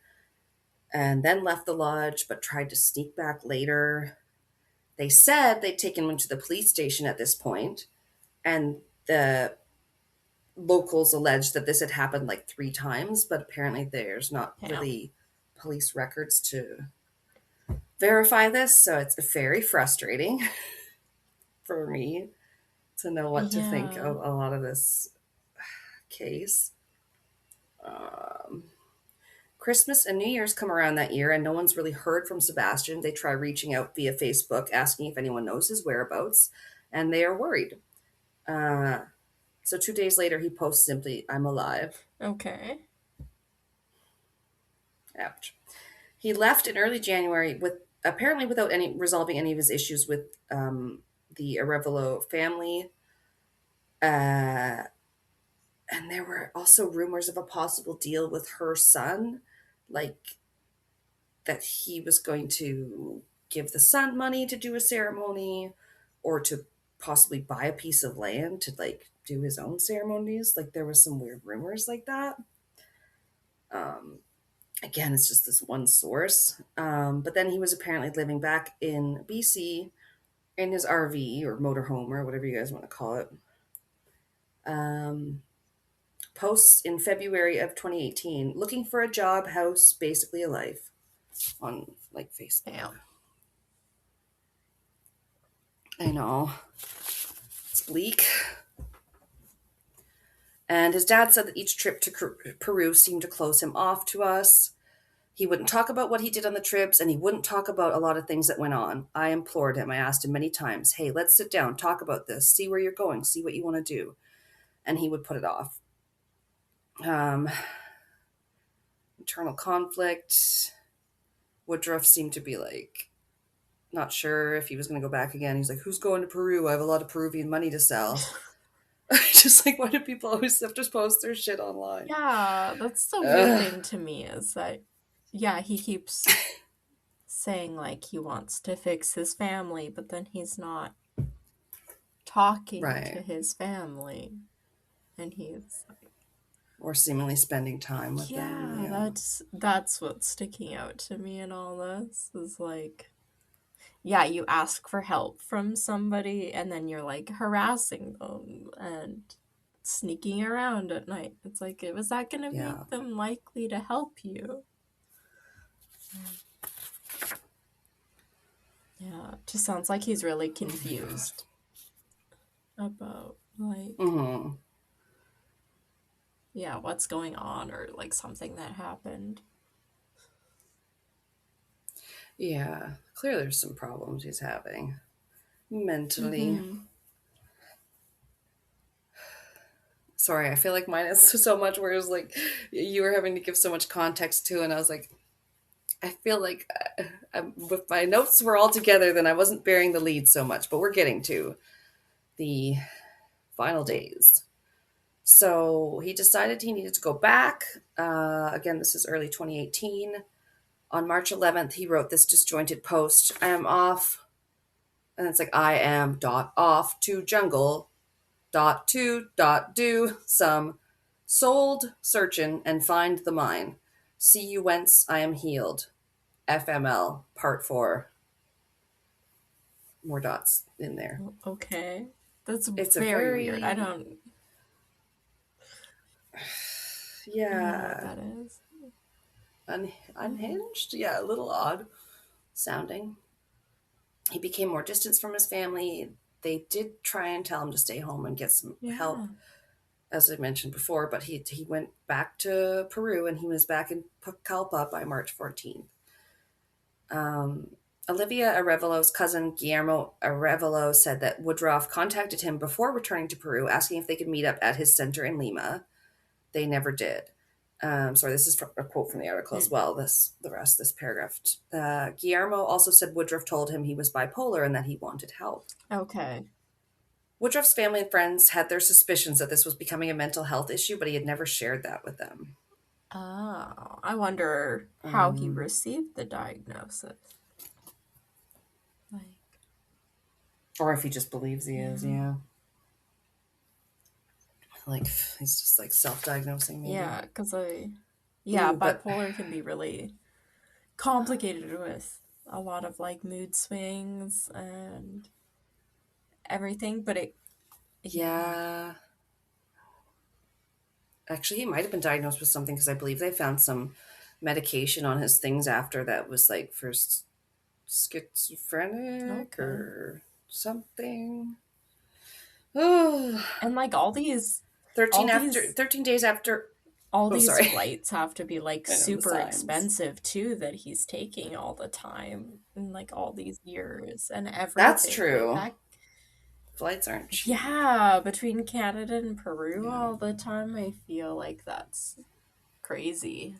and then left the lodge, but tried to sneak back later. They said they'd taken him to the police station at this point, and the locals alleged that this had happened like 3 times, but apparently there's not Damn. really police records to verify this, so it's very frustrating for me to know what to think Yeah. of a lot of this case. Um, Christmas and New Year's come around that year, and no one's really heard from Sebastian. They try reaching out via Facebook, asking if anyone knows his whereabouts, and they are worried. Uh, so 2 days later, he posts simply, "I'm alive." Okay. Ouch. He left in early January with apparently without any resolving any of his issues with the Arevalo family. Uh, and there were also rumors of a possible deal with her son, like that he was going to give the son money to do a ceremony or to possibly buy a piece of land to like do his own ceremonies. Like there was some weird rumors like that. Um, Again, it's just this one source. But then he was apparently living back in BC in his RV or motorhome or whatever you guys want to call it. Um, Posts in February of 2018 looking for a job, house, basically a life on like Facebook. Damn. I know. It's bleak. And his dad said that each trip to Peru seemed to close him off to us. He wouldn't talk about what he did on the trips, and he wouldn't talk about a lot of things that went on. I implored him. I asked him many times, hey, let's sit down, talk about this, see where you're going, see what you want to do. And he would put it off. Um, Internal conflict. Woodroffe seemed to be like, not sure if he was going to go back again. He's like, who's going to Peru? I have a lot of Peruvian money to sell. Just like, why do people always have to post their shit online? Yeah, that's the weird Ugh. thing to me is that, yeah, he keeps saying like he wants to fix his family, but then he's not talking to Right. his family. And he's like, Or seemingly spending time with them. yeah, Yeah. that's what's sticking out to me in all this is like, yeah, you ask for help from somebody and then you're like harassing them and sneaking around at night. It's like, was that going to Yeah. make them likely to help you? Yeah, it just sounds like he's really Oh my God. confused about like, Mm-hmm. yeah, what's going on or like something that happened. Yeah. Clearly there's some problems he's having mentally. Mm-hmm. Sorry, I feel like mine is so much where it's like you were having to give so much context to, and I was like, I feel like if my notes were all together, then I wasn't bearing the lead so much, but we're getting to the final days. So he decided he needed to go back. Again, this is early 2018. On March 11th, he wrote this disjointed post. I am off. And it's like, I am dot off to jungle dot to dot do some sold searchin' and find the mine. See you whence I am healed. FML part 4. More dots in there. Okay. That's It's a very weird. I very, don't know what yeah, that is. unhinged. Yeah, a little odd sounding. He became more distant from his family. They did try and tell him to stay home and get some help, Yeah. as I mentioned before, but he went back to Peru and he was back in Pucallpa by March 14th. Um, Olivia Arevallo's cousin Guillermo Arevalo said that Woodroffe contacted him before returning to Peru, asking if they could meet up at his center in Lima. They never did. Sorry, this is from a quote from the article as Mm. well. The rest of this paragraph. Guillermo also said Woodruff told him he was bipolar and that he wanted help. Okay. Woodruff's family and friends had their suspicions that this was becoming a mental health issue, but he had never shared that with them. Oh, I wonder how he Um, received the diagnosis. Like, or if he just believes he is, yeah. yeah. Like he's just like self-diagnosing, maybe. Yeah, because yeah, Ooh, but bipolar can be really complicated with a lot of like mood swings and everything, but yeah. yeah, actually, he might have been diagnosed with something because I believe they found some medication on his things after that was like for schizophrenic Okay. or something. Oh, And like 13 all after these 13 days after. all Oh, these sorry. flights have to be like I know the super signs. expensive too that he's taking all the time and like all these years and That's everything. Like true. that, Flights aren't cheap. yeah, between Canada and Peru Yeah. all the time, I feel like that's crazy.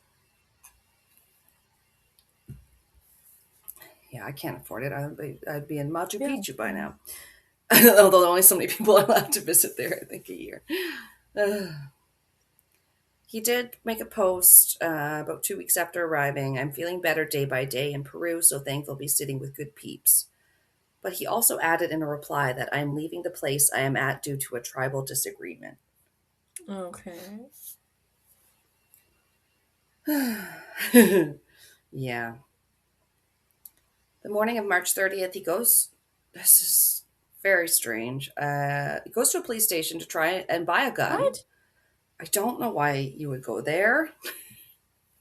Yeah, I can't afford it. I'd be in Machu Yeah. Picchu by now. Although only so many people are allowed to visit there, I think, a year. He did make a post about 2 weeks after arriving. I'm feeling better day by day in Peru, so thankful to be sitting with good peeps. But he also added in a reply that I am leaving the place I am at due to a tribal disagreement. Okay. Yeah. The morning of March 30th, he goes. This is very strange. He goes to a police station to try and buy a gun. What? I don't know why you would go there.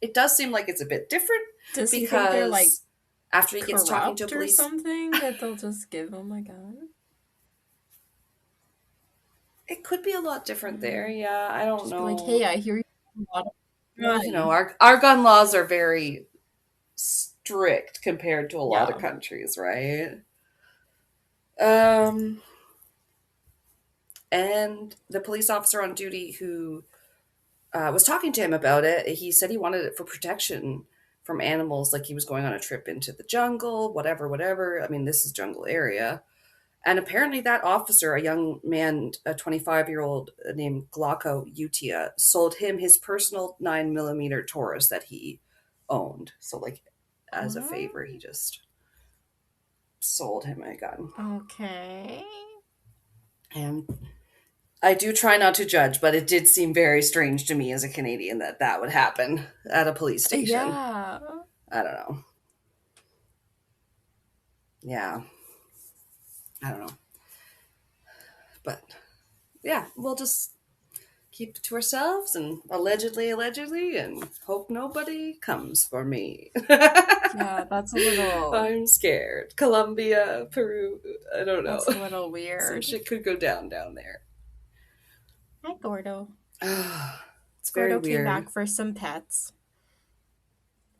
It does seem like it's a bit different Does he think they're like because after he gets talking to corrupt or police, something that they'll just give him a gun? it could be a lot different there. Mm. Yeah, I don't Just be like, hey, know. I hear you have a lot of Well, you know, guns. our gun laws are very strict compared to a lot of Yeah. countries, right? Um, and the police officer on duty who was talking to him about it, he said he wanted it for protection from animals, like he was going on a trip into the jungle, whatever, whatever. I mean, this is jungle area. And apparently, that officer, a young man, a 25-year-old named Glauco Utia, sold him his personal 9mm Taurus that he owned. So, like, as a What? favor, he just sold him a gun. Okay. And I do try not to judge, but it did seem very strange to me as a Canadian that that would happen at a police station. Yeah. I don't know. Yeah, I don't know. But yeah, we'll just keep it to ourselves and allegedly, and hope nobody comes for me. Yeah, that's a little I'm scared. Colombia, Peru, I don't know. that's a little Some weird. shit could go down there. Hi, Gordo. It's very Gordo came weird. back for some pets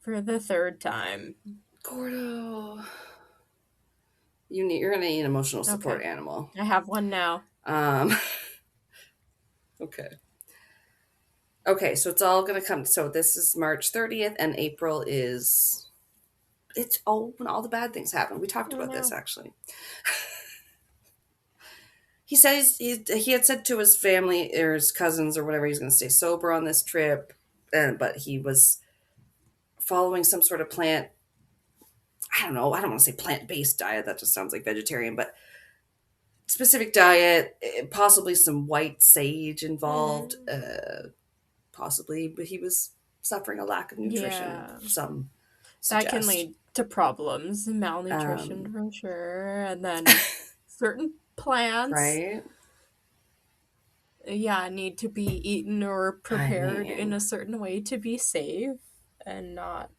for the third time. Gordo. You're gonna need an emotional support Okay. animal. I have one now. Um okay. Okay, so it's all gonna come. So this is March 30th, and April is it's all when all the bad things happen. We talked Oh about this no. actually. He says he had said to his family or his cousins or whatever he's going to stay sober on this trip, but he was following some sort of plant. I don't know. I don't want to say plant based diet. That just sounds like vegetarian, but specific diet, possibly some white sage involved, Mm. possibly, but he was suffering a lack of nutrition. Yeah. Some That can suggest. lead to problems, malnutrition Um, for sure, and then certain plants right? yeah, need to be eaten or I prepared in mean, a certain way to be safe and not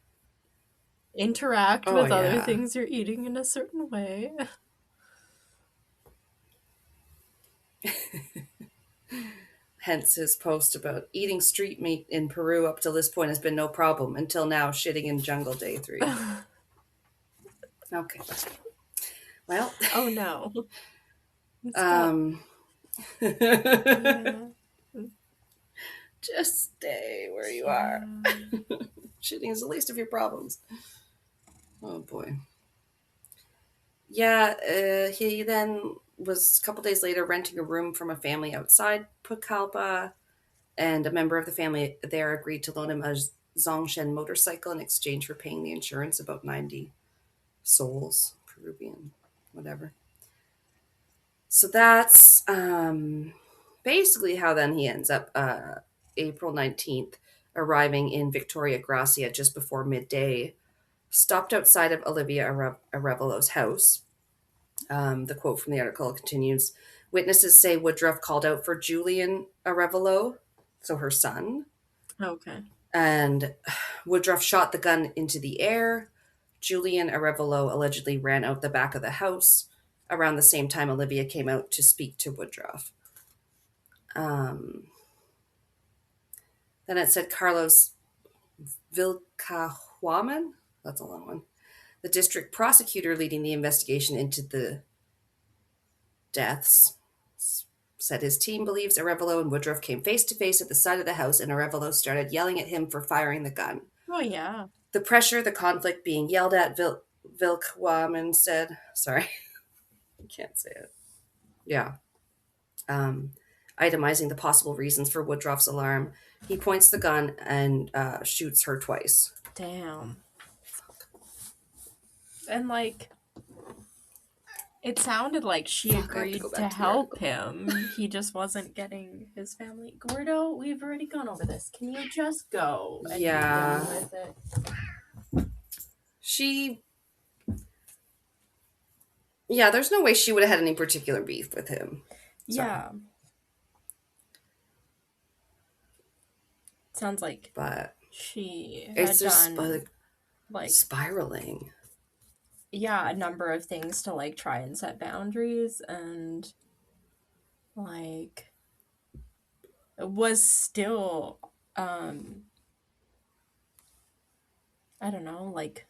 interact oh with other yeah. things you're eating in a certain way. Hence his post about eating street meat in Peru up till this point has been no problem until now shitting in jungle day 3. Okay. Well, Oh no. Stop. um Yeah. just stay where you are. Yeah. Shitting is the least of your problems. Oh boy. Yeah, he then was a couple days later renting a room from a family outside Pucallpa, and a member of the family there agreed to loan him a Zongshen motorcycle in exchange for paying the insurance, about 90 souls, Peruvian, whatever. So that's basically how then he ends up April 19th arriving in Victoria Gracia just before midday, stopped outside of Olivia Arevallo's house. The quote from the article continues. Witnesses say Woodruff called out for Julian Arevallo, so her son, Okay. and Woodruff shot the gun into the air. Julian Arevallo allegedly ran out the back of the house. Around the same time, Olivia came out to speak to Woodruff. Um, then it said Carlos Vilcahuaman. That's a long one. The district prosecutor leading the investigation into the deaths said his team believes Arevallo and Woodruff came face to face at the side of the house, and Arevallo started yelling at him for firing the gun. Oh yeah. The pressure, the conflict being yelled at, Vilkwaman said. Sorry, I can't say it. Yeah. Um, Itemizing the possible reasons for Woodruff's alarm, he points the gun and shoots her twice. Damn. And like it sounded like she Fuck, I have to go agreed to back to the help article. him. He just wasn't getting his family. Gordo, we've already gone over this. Can you just go and be done Yeah. with it? She. Yeah, there's no way she would have had any particular beef with him. Sorry. Yeah. Sounds like But she it's had just done like like spiraling. yeah, a number of things to like try and set boundaries and like was still I don't know, like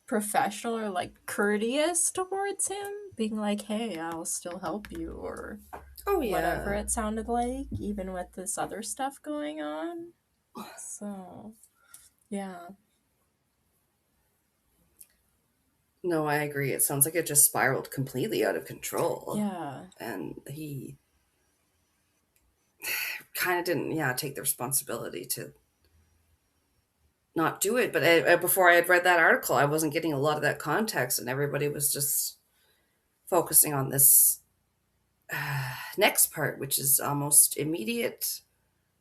professional or like courteous towards him, being like, "Hey, I'll still help you," or Oh, whatever yeah. it sounded like, even with this other stuff going on. So, yeah. No, I agree. It sounds like it just spiraled completely out of control. Yeah. And he kind of didn't, yeah, take the responsibility to not do it. But before I had read that article, I wasn't getting a lot of that context, and everybody was just focusing on this next part, which is almost immediate.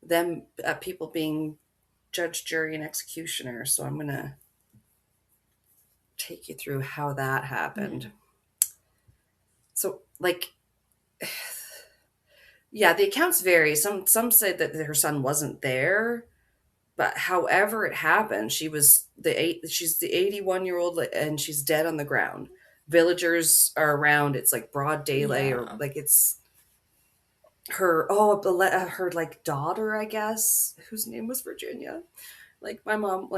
Them people being judge, jury, and executioner. So I'm gonna take you through how that Yeah. happened. So, like, yeah, the accounts vary. Some say that her son wasn't there, but however it happened, she's the 81-year-old, and she's dead on the ground. Villagers are around. It's like broad daylight, or Yeah. like it's her like daughter, I guess, whose name was Virginia. Like my mom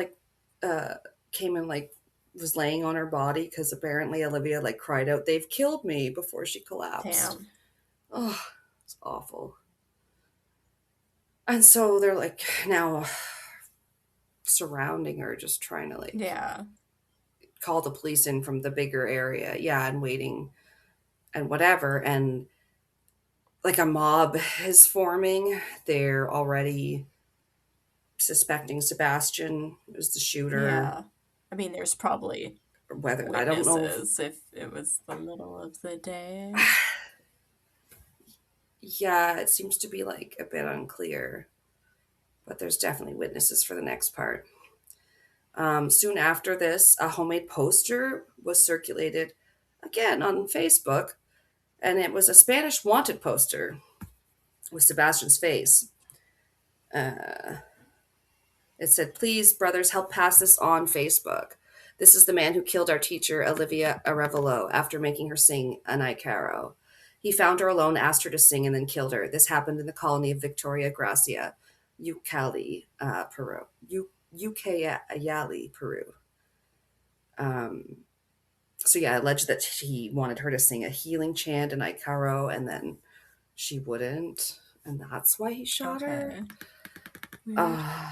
uh came and like was laying on her body because apparently Olivia like cried out, "They've killed me," before she collapsed. Damn. Oh, it's awful. And so they're like now surrounding her, just trying to like Yeah. call the police in from the bigger area. Yeah, and waiting and whatever. And like a mob is forming. They're already suspecting Sebastian was the shooter. Yeah. I mean, there's probably Whether I don't know if witnesses if it was the middle of the day. yeah, it seems to be like a bit unclear, but there's definitely witnesses for the next part. Soon after this, a homemade poster was circulated again on Facebook, and it was a Spanish wanted poster. with Sebastian's face. Uh, it said, "Please, brothers, help pass this on Facebook. This is the man who killed our teacher, Olivia Arevalo, after making her sing an Icaro. He found her alone, asked her to sing, and then killed her. This happened in the colony of Victoria Gracia, Ucayali, Peru. Ucayali, Peru. Um, so yeah, alleged that he wanted her to sing a healing chant in Icaro, and then she wouldn't, and that's why he shot her. Okay. Weird. Uh,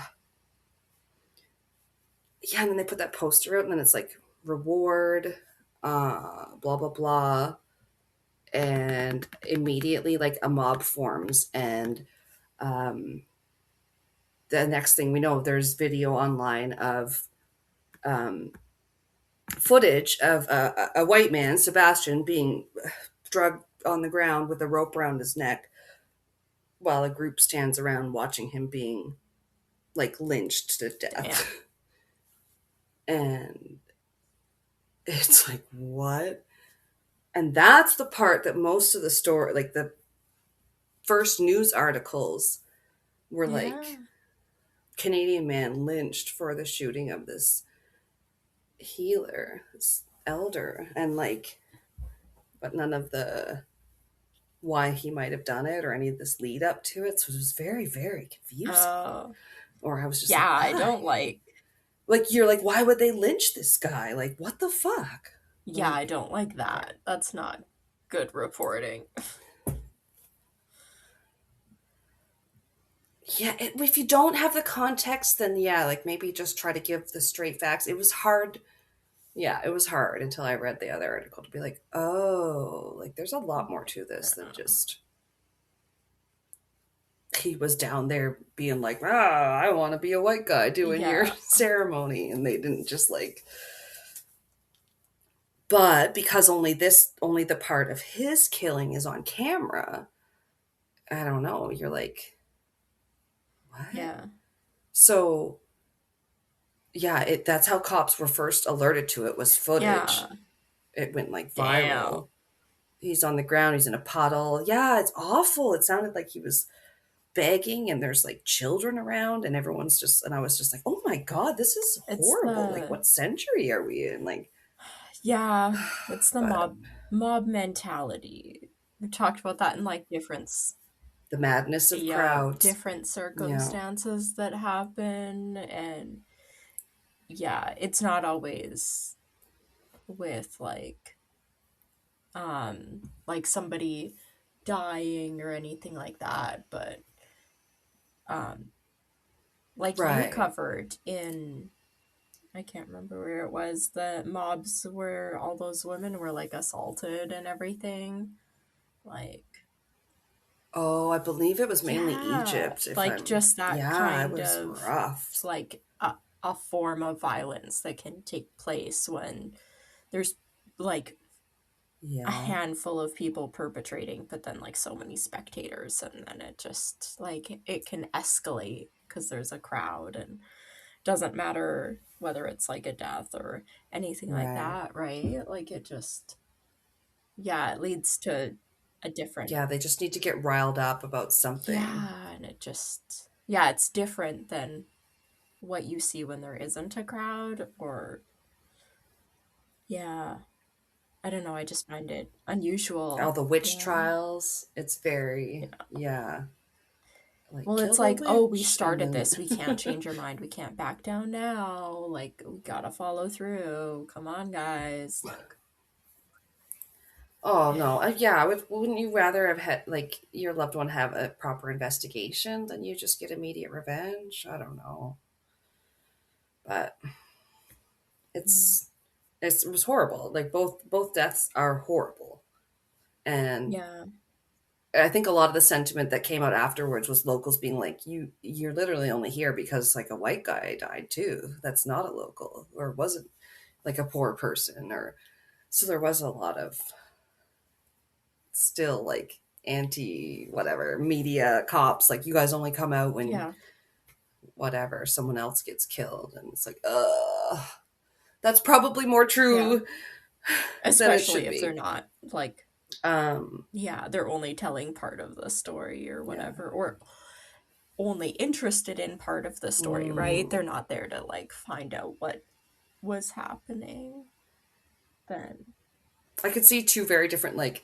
yeah, and then they put that poster out, and then it's like reward, blah blah blah, and immediately like a mob forms, and um, the next thing we know, there's video online of um, footage of a white man, Sebastian, being drugged on the ground with a rope around his neck, while a group stands around watching him being like lynched to Damn. death. And it's like, what? And that's the part that most of the story, like the first news articles, were Yeah. like, Canadian man lynched for the shooting of this healer, this elder, and like, but none of the why he might have done it or any of this lead up to it. So it was very, very confusing. Oh. Or I was just Yeah, like, I why? don't like. Like, you're like, why would they lynch this guy? Like, what the fuck? Yeah, I Like, don't like yeah. that. That's not good reporting. Yeah, if you don't have the context, then yeah, like maybe just try to give the straight facts. It was hard. Yeah, it was hard until I read the other article to be like, oh, like there's a lot more to this than Yeah. just he was down there being like, ah, I want to be a white guy doing your Yeah. ceremony. And they didn't just like, but because only the part of his killing is on camera, I don't know. You're like, what? Yeah. So yeah, that's how cops were first alerted to it was Yeah. footage. It went like Damn. viral. He's on the ground, he's in a puddle. Yeah, it's awful. It sounded like he was begging and there's like children around and everyone's just and I was just like, "Oh my god, this is It's horrible. Like the what century are we in?" Like yeah, it's the but mob mentality. We talked about that in like the madness of yeah, crowds. different Yeah. circumstances that happen, and yeah, it's not always with like somebody dying or anything like that, but um like you Right. covered in I can't remember where it was, the mobs where all those women were like assaulted and everything. Like, Oh, I believe it was mainly yeah, Egypt if like I'm just that yeah, it kind was of rough. like a form of violence that can take place when there's like a Yeah. handful of people perpetrating, but then like so many spectators, and then it just like it can escalate because there's a crowd and doesn't matter whether it's like a death or anything like Right. that, right? Like it just, yeah, it leads to a different, Yeah, they just need to get riled up about something. yeah, and it just, yeah, it's different than what you see when there isn't a crowd, or, yeah, I don't know, I just find it All unusual. the witch Yeah. trials, it's very Yeah. yeah, like Well, kill it's the like, oh, we witch and started this. We can't then change our mind. We can't back down now. Like, we gotta follow through. Come on, guys. Like, oh no, yeah, wouldn't you rather have had like your loved one have a proper investigation than you just get immediate revenge? I don't know, but mm, it's it was horrible. Like both deaths are horrible, and yeah, I think a lot of the sentiment that came out afterwards was locals being like, you're literally only here because like a white guy died too. That's not a local or wasn't like a poor person or so there was a lot of still like anti whatever media cops like you guys only come out when yeah, whatever someone else gets killed and it's like that's probably more yeah. true than it Especially should if they're be. not like Um, Yeah, they're only telling part of the story or yeah. whatever, or only interested in part of the story, right? Mm. They're not there to like find out what was happening then. I could see two very different like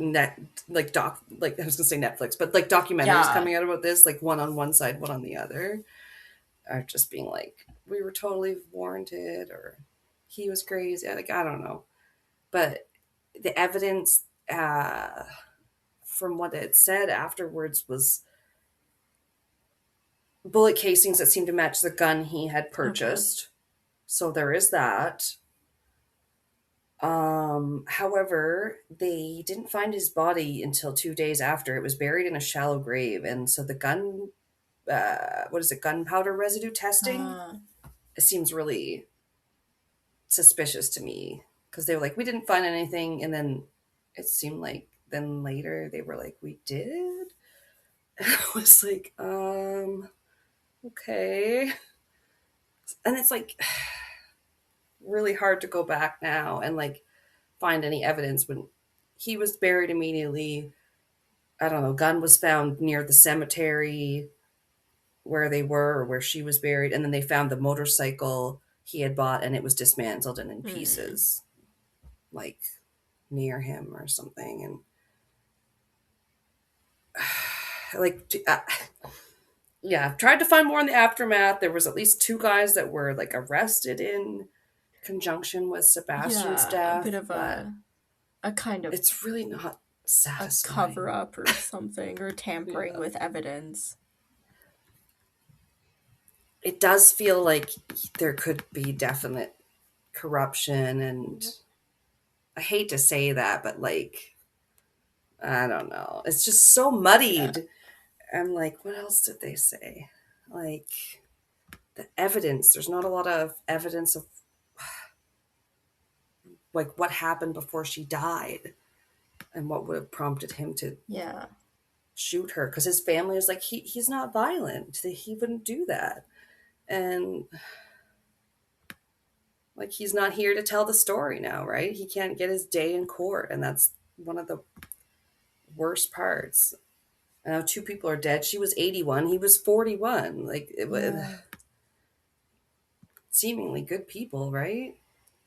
doc like I was gonna say Netflix, but like documentaries Yeah. coming out about this, like one on one side, one on the other, are just being like, we were totally warranted or he was crazy. Like I don't know. But the evidence from what it said afterwards was bullet casings that seemed to match the gun he had Okay. purchased. So there is that. However, they didn't find his body until 2 days after. It was buried in a shallow grave, and so the gun, what is it, gunpowder residue testing? Uh, It seems really suspicious to me because they were like, we didn't find anything, and then it seemed like then later they were like, we did. I was like, okay, and it's like really hard to go back now and like find any evidence when he was buried immediately. I don't know, gun was found near the cemetery where they were or where she was buried, and then they found the motorcycle he had bought and it was dismantled and in hmm. pieces, like near him or something. And like, yeah, tried to find more in the aftermath. There was at least two guys that were like arrested in conjunction with Sebastian's Yeah, a bit death, of but a kind of it's really not a cover satisfying. up or something or tampering Yeah. with evidence. It does feel like there could be definite corruption, and I hate to say that, but like, I don't know. It's just so Yeah. muddied. I'm like, what else did they say? Like, the evidence, there's not a lot of evidence of like what happened before she died and what would have prompted him to Yeah. shoot her, because his family is like, he's not violent, he wouldn't do that. And like, he's not here to tell the story now, right? He can't get his day in court, and that's one of the worst parts. Now two people are dead. She was 81, he was 41. Like, it was Yeah. seemingly good people, right?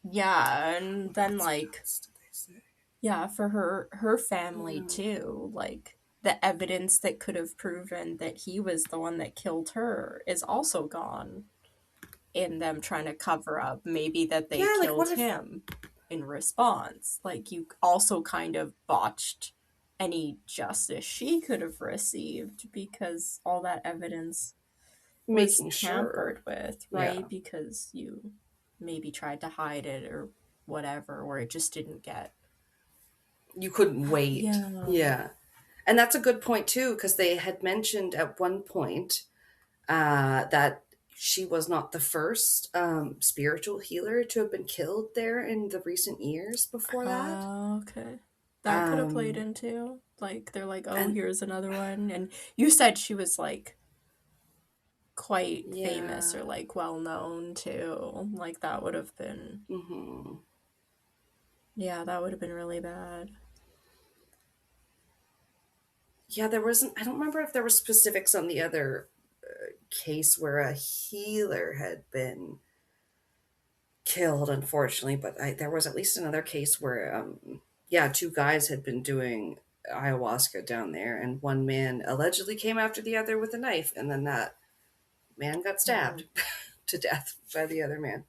Yeah, and What then else like did they say? yeah, for her family Yeah. too, like the evidence that could have proven that he was the one that killed her is also gone in them trying to cover up maybe that they Yeah, like, killed what if him in response. Like you also kind of botched any justice she could have received because all that evidence was making sure? tampered with, Yeah, right? Because you maybe tried to hide it or whatever, or it just didn't get. you couldn't wait. Yeah. Yeah, and that's a good point too, because they had mentioned at one point that she was not the first spiritual healer to have been killed there in the recent years before that. Okay. That could have played Um, into like they're like, "Oh, and here's another one." And you said she was like quite famous yeah, or like well known too. Like that would have been hmm, yeah, that would have been really bad. yeah, there wasn't. I don't remember if there were specifics on the other case where a healer had been killed, unfortunately, but there was at least another case where, yeah, two guys had been doing ayahuasca down there, and one man allegedly came after the other with a knife, and then that man got Oh. stabbed to death by the other man.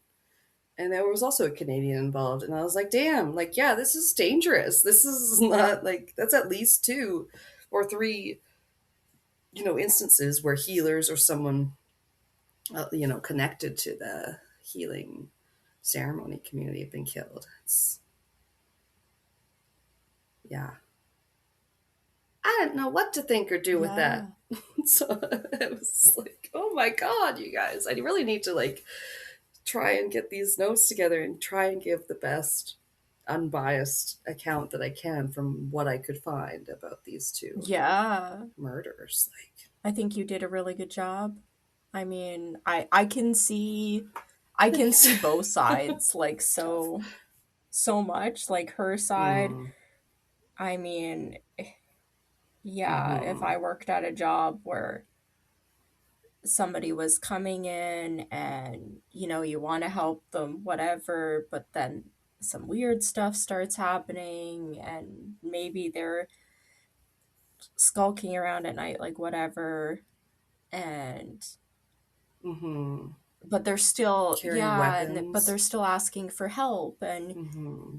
And there was also a Canadian involved, and I was like, damn, like, yeah, this is dangerous. This is not like, that's at least two or three, instances where healers or someone, connected to the healing ceremony community have been killed. It's, yeah, I didn't know what to think or do with that. Yeah. So it was like, oh my god, you guys, I really need to like try and get these notes together and try and give the best unbiased account that I can from what I could find about these two Yeah. murders. Like, I think you did a really good job. I mean, I can see I can thanks. see both sides like so much like her side. Mm, I mean, yeah, if Mm-hmm. I worked at a job where somebody was coming in and, you want to help them, whatever, but then some weird stuff starts happening and maybe they're skulking around at night, like whatever, and Mm-hmm. but they're still, Carrying yeah, but weapons. they're still asking for help, and Mm-hmm.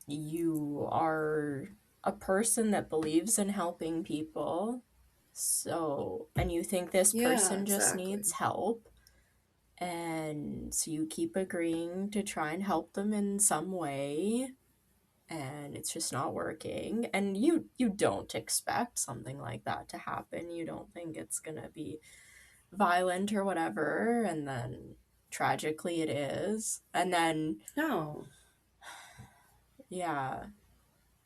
you are a person that believes in helping people. So, and you think this Yeah, person just needs exactly. help, and so you keep agreeing to try and help them in some way, and it's just not working, and you don't expect something like that to happen. You don't think it's going to be violent or whatever, and then tragically it is. And then, No. yeah,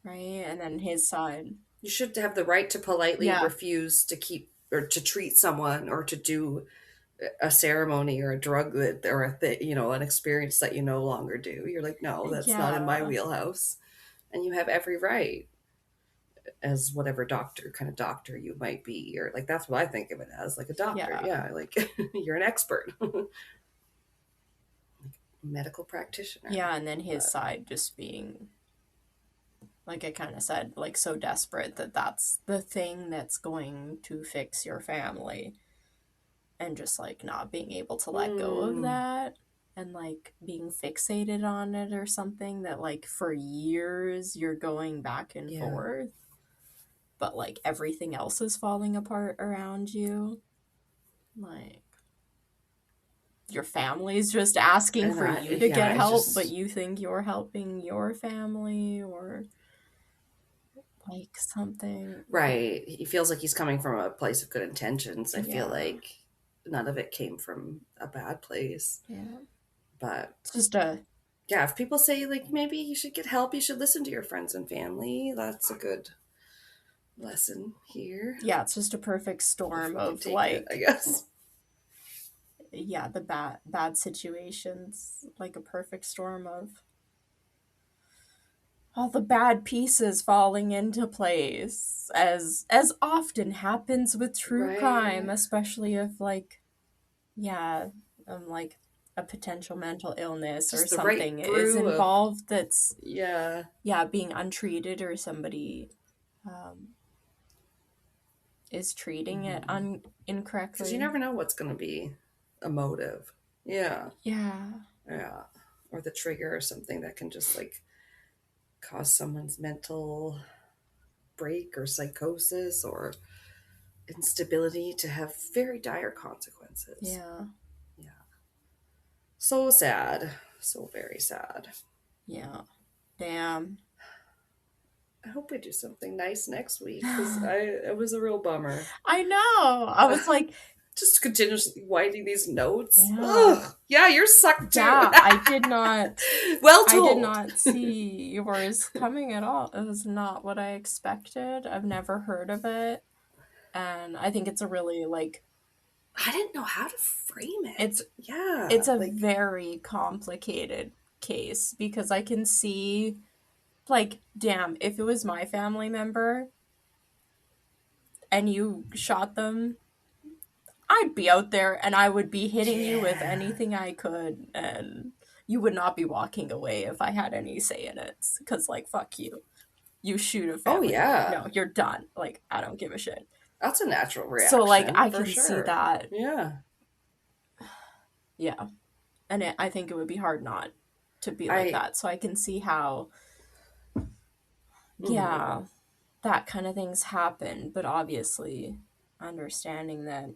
right? And then his side. You should have the right to politely Yeah. refuse to keep or to treat someone or to do a ceremony or a drug that or an experience that you no longer do. You're like, no, that's not in my Yeah. wheelhouse, and you have every right as whatever kind of doctor you might be, or like that's what I think of it as, like a doctor. Yeah. Yeah, like you're an expert, medical practitioner. Yeah, and then his But side just being, like I kind of said, like so desperate that that's the thing that's going to fix your family, and just like not being able to let go of mm, that, and like being fixated on it or something that like for years you're going back and yeah, forth, but like everything else is falling apart around you. Like your family's just asking and for you to yeah, get it's help, but just you think you're helping your family, or like something. right. He feels like he's coming from a place of good intentions. I feel Yeah. like none of it came from a bad place, Yeah. but It's just a yeah, if people say like maybe you should get help, you should listen to your friends and family. That's a good lesson here. yeah, it's just a perfect If storm we can of take it, I like, guess. yeah, the bad situations, like a perfect storm of all the bad pieces falling into place, as often happens with true crime, Right. especially if like, yeah, like a potential mental illness or Just the right something is brew of involved that's, yeah. yeah, being untreated, or somebody um, is treating it Because you incorrectly. never know what's going to be a motive. Yeah. Yeah. Yeah. Or the trigger or something that can just like cause someone's mental break or psychosis or instability to have very dire consequences. Yeah. Yeah. So sad. So very sad. Yeah. Damn. I hope we do something nice next week because it was a real bummer. I know. I was like, Just continuously writing these notes. yeah. Ugh. Yeah, you're sucked too. Yeah, Well I did told. not see yours coming at all. It was not what I expected. I've never heard of it. And I think it's a really like I didn't know how to frame it's it. it's Yeah, a like very complicated case, because I can see, like, damn, if it was my family member and you shot them, I'd be out there and I would be hitting you with yeah. anything I could, and you would not be walking away if I had any say in it. Because, like, fuck you. You shoot a Oh family member. yeah. No, you're done. Like, I don't give a shit. That's a natural So, like, reaction I for can see sure. that. Yeah. Yeah. And I think it would be hard not to be like I that. So I can see how, mhm. yeah, that kind of things happen. But obviously, understanding that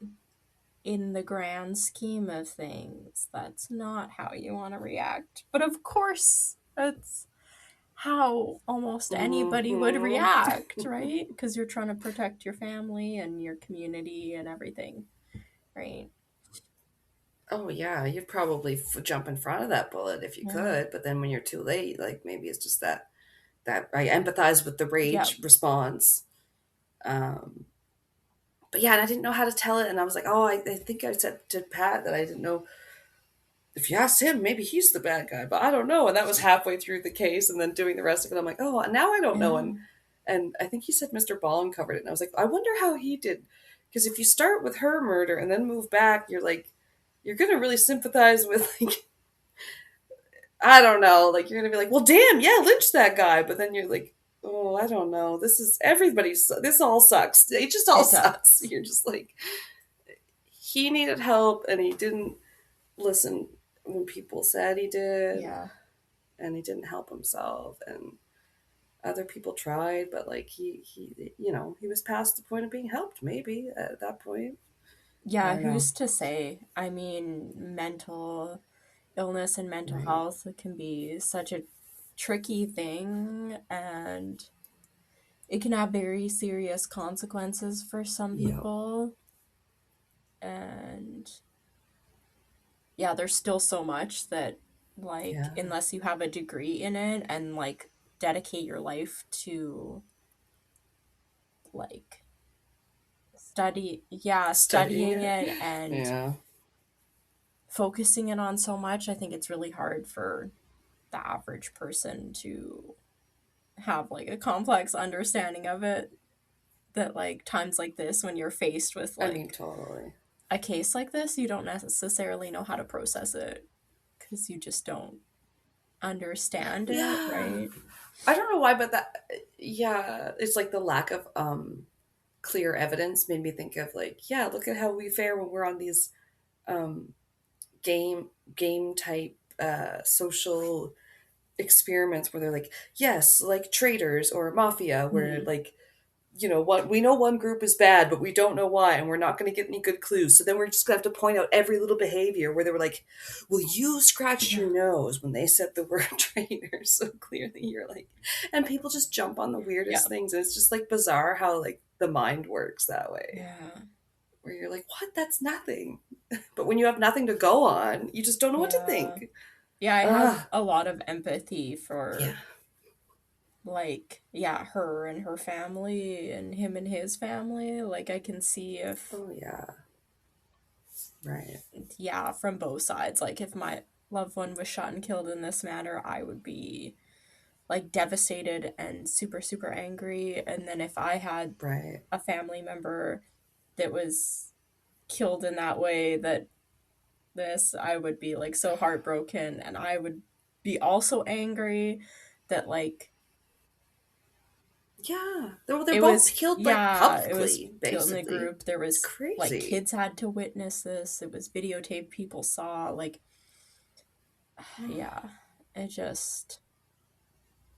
in the grand scheme of things, that's not how you want to react. But of course, that's how almost anybody would Mhm. react, right? Because you're trying to protect your family and your community and everything, right? Oh yeah, you'd probably jump in front of that bullet if you Yeah. could, but then when you're too late, like maybe it's just that I empathize with the Yeah. rage response. Um, but yeah, and I didn't know how to tell it, and I was like, oh, I think I said to Pat that I didn't know if you asked him, maybe he's the bad guy, but I don't know. And that was halfway through the case, and then doing the rest of it, I'm like, oh, now I don't know. Yeah. And And I think he said Mr. Ball covered it. And I was like, I wonder how he did. Because if you start with her murder and then move back, you're like, you're going to really sympathize with, like, I don't know. Like, you're going to be like, well, damn, yeah, lynch that guy. But then you're like, oh, I don't know. This is everybody's, this all sucks. It just all It sucks. does. You're just like, he needed help and he didn't listen when people said he did, Yeah. and he didn't help himself. And other people tried, but like he was past the point of being helped, maybe at that point. I Yeah, don't know. who's to say? I mean, mental illness and mental Right. health can be such a tricky thing, and it can have very serious consequences for some Yep. people. And yeah, there's still so much that, like, Yeah. unless you have a degree in it and, like, dedicate your life to, like, Studying studying it. it and Yeah. focusing it on so much, I think it's really hard for the average person to have, like, a complex understanding of it. That, like, times like this, when you're faced with, I mean, like, totally. a case like this, you don't necessarily know how to process it because you just don't understand it, Yeah. right? I don't know why, but that, yeah, it's like the lack of clear evidence made me think of like, yeah, look at how we fare when we're on these um game game type social experiments where they're like, yes, like traitors or mafia, where Hmm. like, what we know one group is bad, but we don't know why, and we're not going to get any good clues. So then we're just going to have to point out every little behavior where they were like, well, you scratched Yeah. your nose when they said the word traitor. So clearly you're like, and people just jump on the Yeah. weirdest things. And it's just like bizarre how like the mind works that way, Yeah. where you're like, what? That's nothing. But when you have nothing to go on, you just don't know what to Yeah. think. Yeah, I have Ugh. a lot of empathy Yeah. for, like, yeah, her and her family and him and his family. Like, I can see if, Oh, yeah. Right. yeah, from both sides. Like, if my loved one was shot and killed in this manner, I would be, like, devastated and super, super angry. And then if I had Right. a family member that was killed in that way, that this, I would be, like, so heartbroken, and I would be also angry that, like, Yeah. They're it both was, killed like yeah, it was publicly, killed in a basically. group. There It's was, like, crazy. kids had to witness this. It was videotaped, people saw, like, yeah, it just,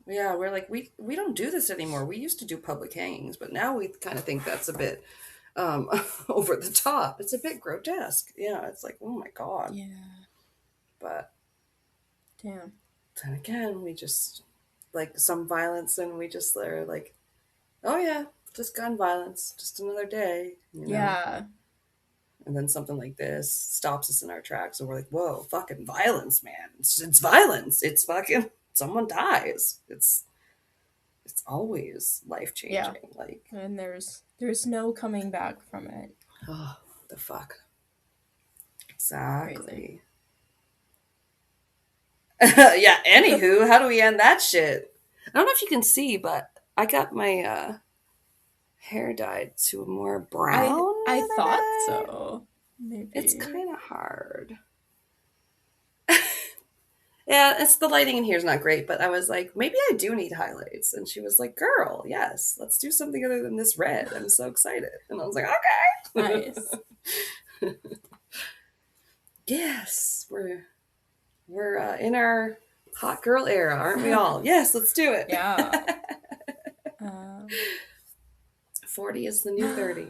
Yeah, we're like we don't do this anymore. We used to do public hangings, but now we kind of think that's a bit um over the top. It's a bit grotesque. Yeah, it's like, oh my god. yeah, But damn, then again, we just like some violence and we just are like, oh yeah, just gun violence, just another day. yeah, And then something like this stops us in our tracks and we're like, whoa, fucking violence, man. It's violence. It's fucking someone dies. It's always life yeah, changing. Like, and there's no coming back from it. oh, the fuck. Crazy. Exactly. Yeah, anywho, how do we end that shit? I don't know if you can see, but I got my hair dyed to a more brown I the other thought day. so. It's Maybe. kind of hard. Yeah, it's the lighting in here is not great, but I was like, maybe I do need highlights. And she was like, girl, yes, let's do something other than this red. I'm so excited. And I was like, okay. Nice. Yes, we're in our hot girl era, aren't we all? Yes, let's do it. Yeah. Um 40 is the new 30.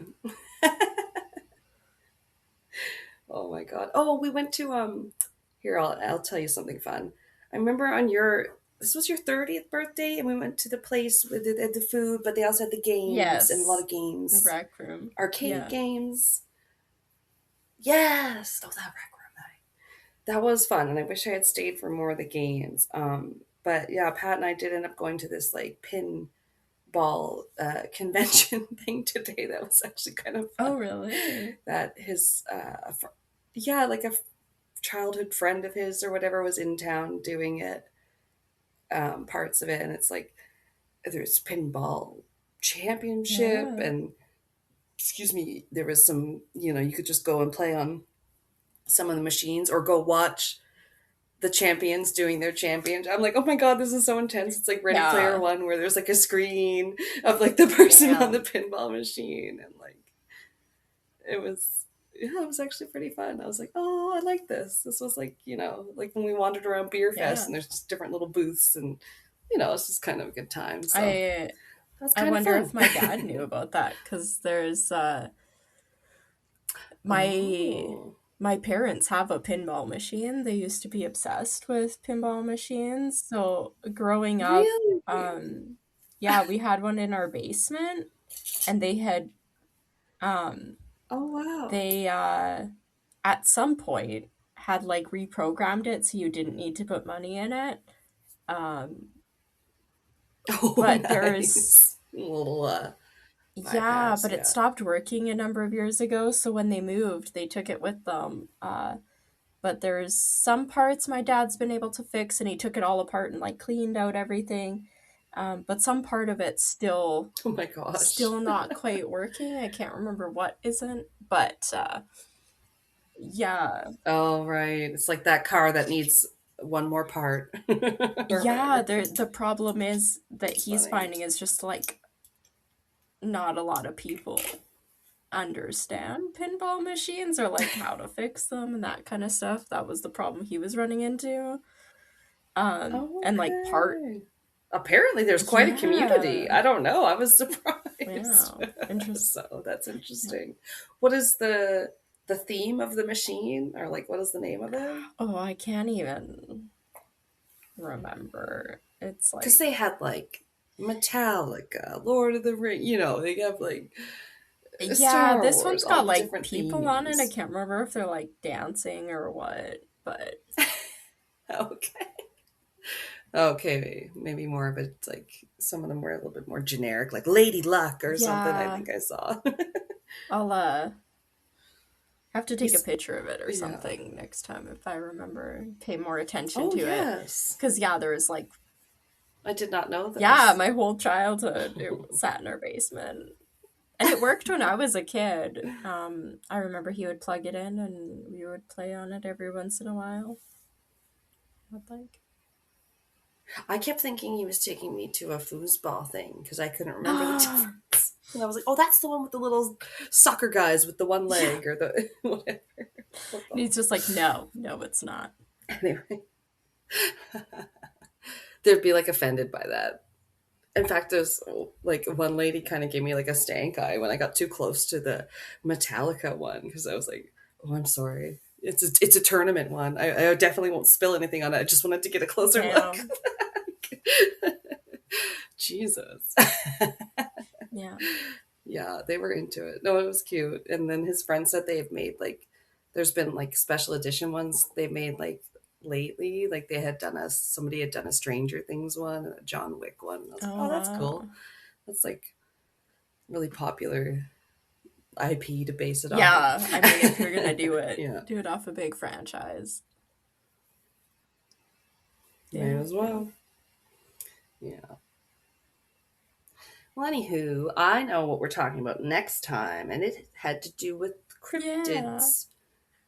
Oh my god. Oh, we went to here I'll tell you something fun. I remember on your this was your 30th birthday and we went to the place with the food, but they also had the games and a lot yes. of games. Rec room. Arcade Yeah. games. Yes. Oh, that rec room night. That was fun and I wish I had stayed for more of the games. But yeah, Pat and I did end up going to this like pinball convention thing today that was actually kind of fun. Oh, really? That yeah, like a childhood friend of his or whatever was in town doing it, parts of it, and it's like there's pinball championship, Yeah. and excuse me, there was some, you could just go and play on some of the machines or go watch the champions doing their champions. I'm like, oh my god, this is so intense. It's like Ready Player Yeah. One, where there's like a screen of like the person on the Damn. pinball machine, and like it was, yeah, it was actually pretty fun. I was like, oh, I like this. This was like, like when we wandered around Beer Fest Yeah. and there's just different little booths, and it's just kind of a good time. So I that's I kind of wonder fun. if my dad knew about that because there's my Oh, my parents have a pinball machine. They used to be obsessed with pinball machines. So growing up, really? um, yeah, we had one in our basement, and um, Oh, wow. they at some point had like reprogrammed it so you didn't need to put money in it. Um, Oh, but there's nice. A little Yeah, bypass, but it yeah. stopped working a number of years ago, so when they moved, they took it with them. But there's some parts my dad's been able to fix, and he took it all apart and like cleaned out everything. But some part of it's Oh my gosh. still not quite working. I can't remember what isn't, but yeah. Oh, right. It's like that car that needs one more part or Yeah, whatever. the problem is that That's he's funny. finding is just like not a lot of people understand pinball machines or like how to fix them and that kind of stuff. That was the problem he was running into. And like Okay. Apparently, there's quite a community. yeah, I don't know. I was surprised. yeah, interesting. So that's Yeah. interesting. What is the theme of the machine, or like what is the name of it? Oh, I can't even remember. It's Because like they had like Metallica, Lord of the Ring. They have like yeah, Star this Wars, one's all got the like different people on it. I themes. can't remember if they're like dancing or what, but Okay. Okay, maybe more of it. Like some of them were a little bit more generic, like Lady Luck or something. I yeah, think I saw. I'll have to take a He's, picture of it or yeah. something next time if I remember, pay more attention Oh to it. yes, Because, yeah, there was like, I did not know yeah, this. my whole childhood it sat in our basement. And it worked when I was a kid. I remember he would plug it in and we would play on it every once in a while. I think. I kept thinking he was taking me to a foosball thing because I couldn't remember the yeah. difference. And I was like, "Oh, that's the one with the little soccer guys with the one leg or the whatever And football." he's just like, no, no, it's not. Anyway, they'd be like offended by that. In fact, there's like one lady kind of gave me like a stank eye when I got too close to the Metallica one because I was like, "Oh, I'm sorry. It's a tournament one. I definitely won't spill anything on it. I just wanted to get a closer look." Damn. Jesus. Yeah. Yeah, they were into it. No, it was cute. And then his friend said they've made like there's been like special edition ones they made like lately. Like they had done somebody had done a Stranger Things one and a John Wick one. And I was like, Oh, oh, that's cool. wow. That's like really popular IP to base it off of. Yeah, I mean, if you're gonna Yeah, do it off a big franchise. may Yeah, as yeah. well. Yeah. Well, anywho, I know what we're talking about next time, and it had to do with Yeah. cryptids.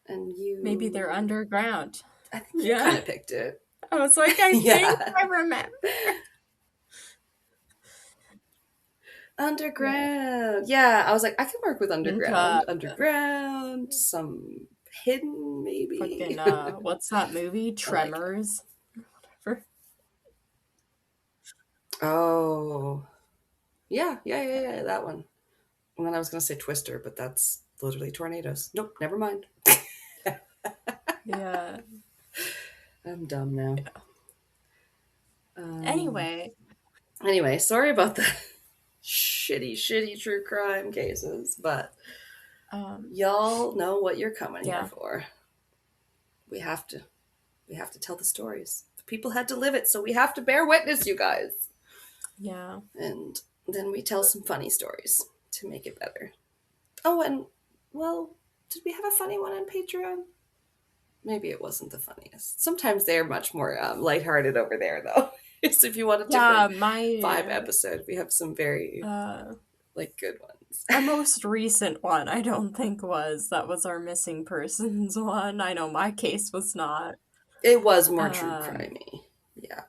And Maybe they're underground. I think you kind Yeah. of picked it. I was like, I think Yeah. I remember. Yeah. Underground. Yeah, I was like, I can work with Okay. underground. Underground, some hidden, Fucking maybe. what's that movie? I like it. Tremors. Whatever. Oh, yeah, yeah, yeah, yeah, that one. And then I was going to say Twister, but that's literally tornadoes. Nope, never mind. Yeah. I'm dumb now. Yeah. Um, Anyway, anyway, sorry about the shitty, shitty true crime cases, but um, y'all know what you're coming here yeah, for. We have to. We have to tell the stories. The people had to live it, so we have to bear witness, you guys. yeah, And then we tell some funny stories to make it better. Oh, and well, did we have a funny one on Patreon? Maybe it wasn't the funniest. Sometimes they're much more lighthearted over there, though. So if you want a Yeah, different vibe my episode, we have some very uh like good ones. our most recent one, I don't think that was our missing persons one. I know my case was not. It was more true Um, crimey. Yeah.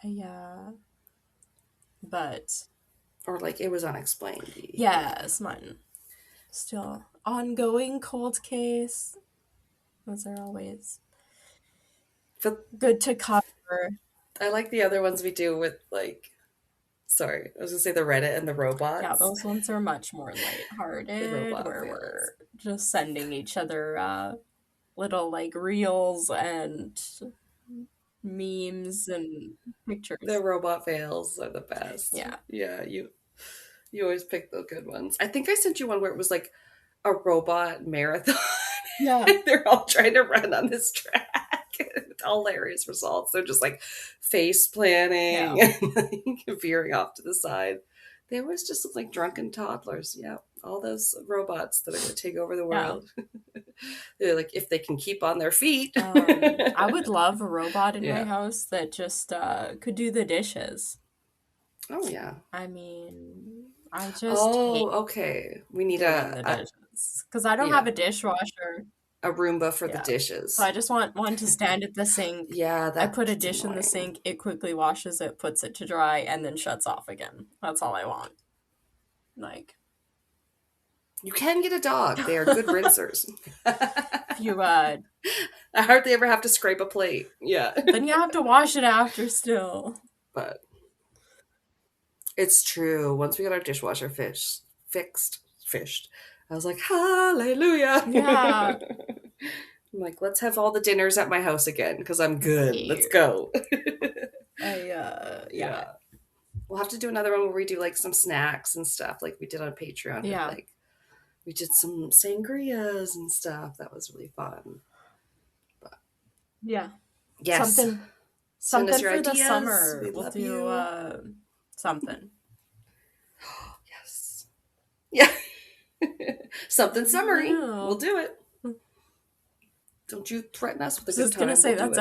yeah, but Or like it was unexplained. Yeah. yes, mine still ongoing cold case. Those are always But good to cover. I like the other ones we do with like, sorry, I was gonna say the Reddit and the Yeah, robots. those ones are much more The lighthearted, robot where fails. we're just sending each other little like reels and memes and The pictures. robot fails are the best. Yeah. Yeah, you always pick the good ones. I think I sent you one where it was like a robot marathon. Yeah. They're all trying to run on this track. With hilarious results. They're just like face Yeah. planning and like veering off to the side. They always just look like drunken toddlers. Yeah, all those robots that are going to take over the Yeah. world. They're like, if they can keep on their feet. I would love a robot in my Yeah. house that just could do the dishes. Oh yeah. I mean, I just hate Oh, okay. We need doing the dishes because I don't have yeah, a dishwasher. a Roomba for the Yeah. So dishes. I just want one to stand at the sink. Yeah, I put a that's dish in the annoying. sink, it quickly washes it, puts it to dry, and then shuts off again. That's all I want. Like, You can get a dog. They are good rinsers. if you I hardly ever have to scrape a plate. Yeah. then you have to wash it after still. But it's true. Once we got our dishwasher fished, I was like, hallelujah. Yeah. I'm like, let's have all the dinners at my house again because I'm good. Let's Here. go. Yeah. Yeah. We'll have to do another one where we do like some snacks and stuff like we did on Patreon with Yeah. like we did some sangrias and stuff. That was really fun. But Yeah. yes. Something Send us something your for the ideas. summer. We We'll love do you. something. Yes. Yeah. Something summary. No. We'll do it. Don't you threaten us with a I was good just gonna time. say We'll do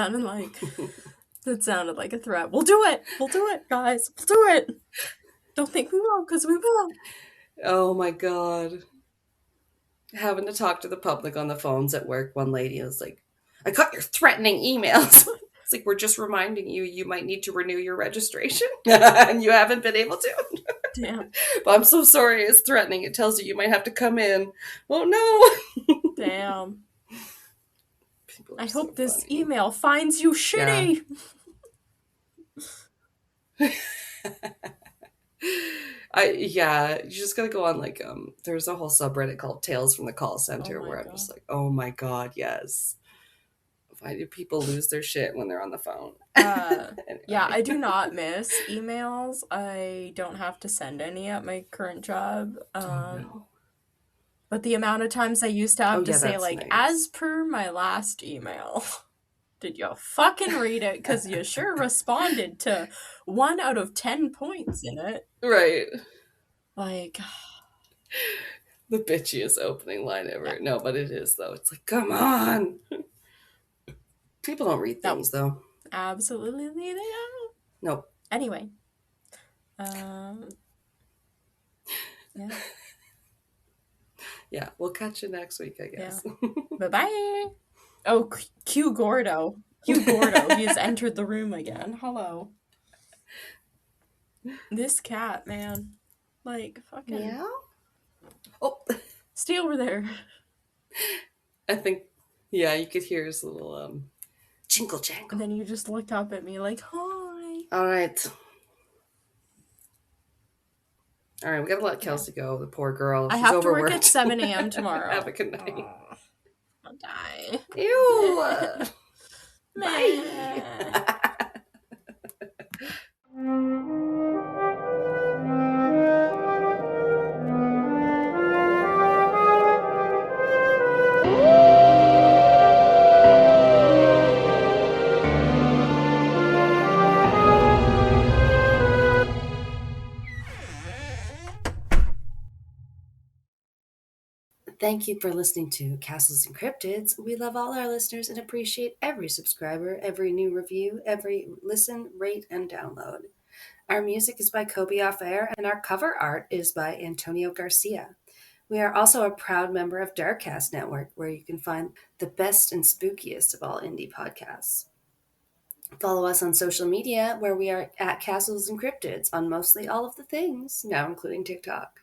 that sounded like a threat. We'll do it. We'll do it, guys. We'll do it. Don't think we won't, because we will. Oh my god. Having to talk to the public on the phones at work, one lady was like, I got your threatening emails. It's like, we're just reminding you you might need to renew your registration and you haven't been able to. Damn. But I'm so sorry, it's threatening. It tells you might have to come in. Oh no. Damn. People are I so hope this funny. email finds you shitty. Yeah. You just gotta go on like there's a whole subreddit called Tales from the Call Center my where I'm God. just like, oh my god, yes. Why do people lose their shit when they're on the phone? Anyway. Yeah, I do not miss emails. I don't have to send any at my current job. Oh no. But the amount of times I used to Oh have to yeah, say, that's like, nice. as per my last email, did you fucking read it? Because you sure responded to 1 out of 10 points in it. Right. Like, The bitchiest opening line ever. yeah. No, but it is though. It's like, come on. People don't read No. things though. Absolutely they don't. Nope. Anyway. Yeah. Yeah, we'll catch you next week, I guess. Yeah. Bye-bye. Oh, Q Gordo. Q Gordo. He has entered the room again. Hello. This cat, man. Like, fucking. Yeah. Oh, Stay over there. I think, yeah, you could hear his little jingle jangle. And then you just looked up at me like, hi. All right. All right, we gotta let Kelsey go. The poor girl. I She's have overworked. to work at 7 a.m. tomorrow. Have a good night. Oh, I'll die. Ew. Meh. Bye. Thank you for listening to Castles and Cryptids. We love all our listeners and appreciate every subscriber, every new review, every listen, rate, and download. Our music is by Kobe Off Air, and our cover art is by Antonio Garcia. We are also a proud member of Darkcast Network, where you can find the best and spookiest of all indie podcasts. Follow us on social media, where we are at Castles and Cryptids on mostly all of the things, now including TikTok.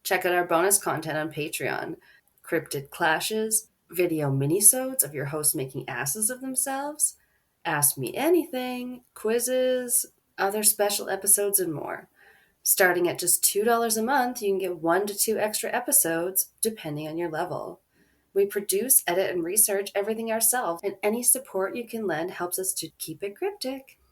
Check out our bonus content on Patreon. Cryptid clashes, video minisodes of your hosts making asses of themselves, Ask Me Anything, quizzes, other special episodes, and more. Starting at just $2 a month, you can get 1 to 2 extra episodes, depending on your level. We produce, edit, and research everything ourselves, and any support you can lend helps us to keep it cryptic.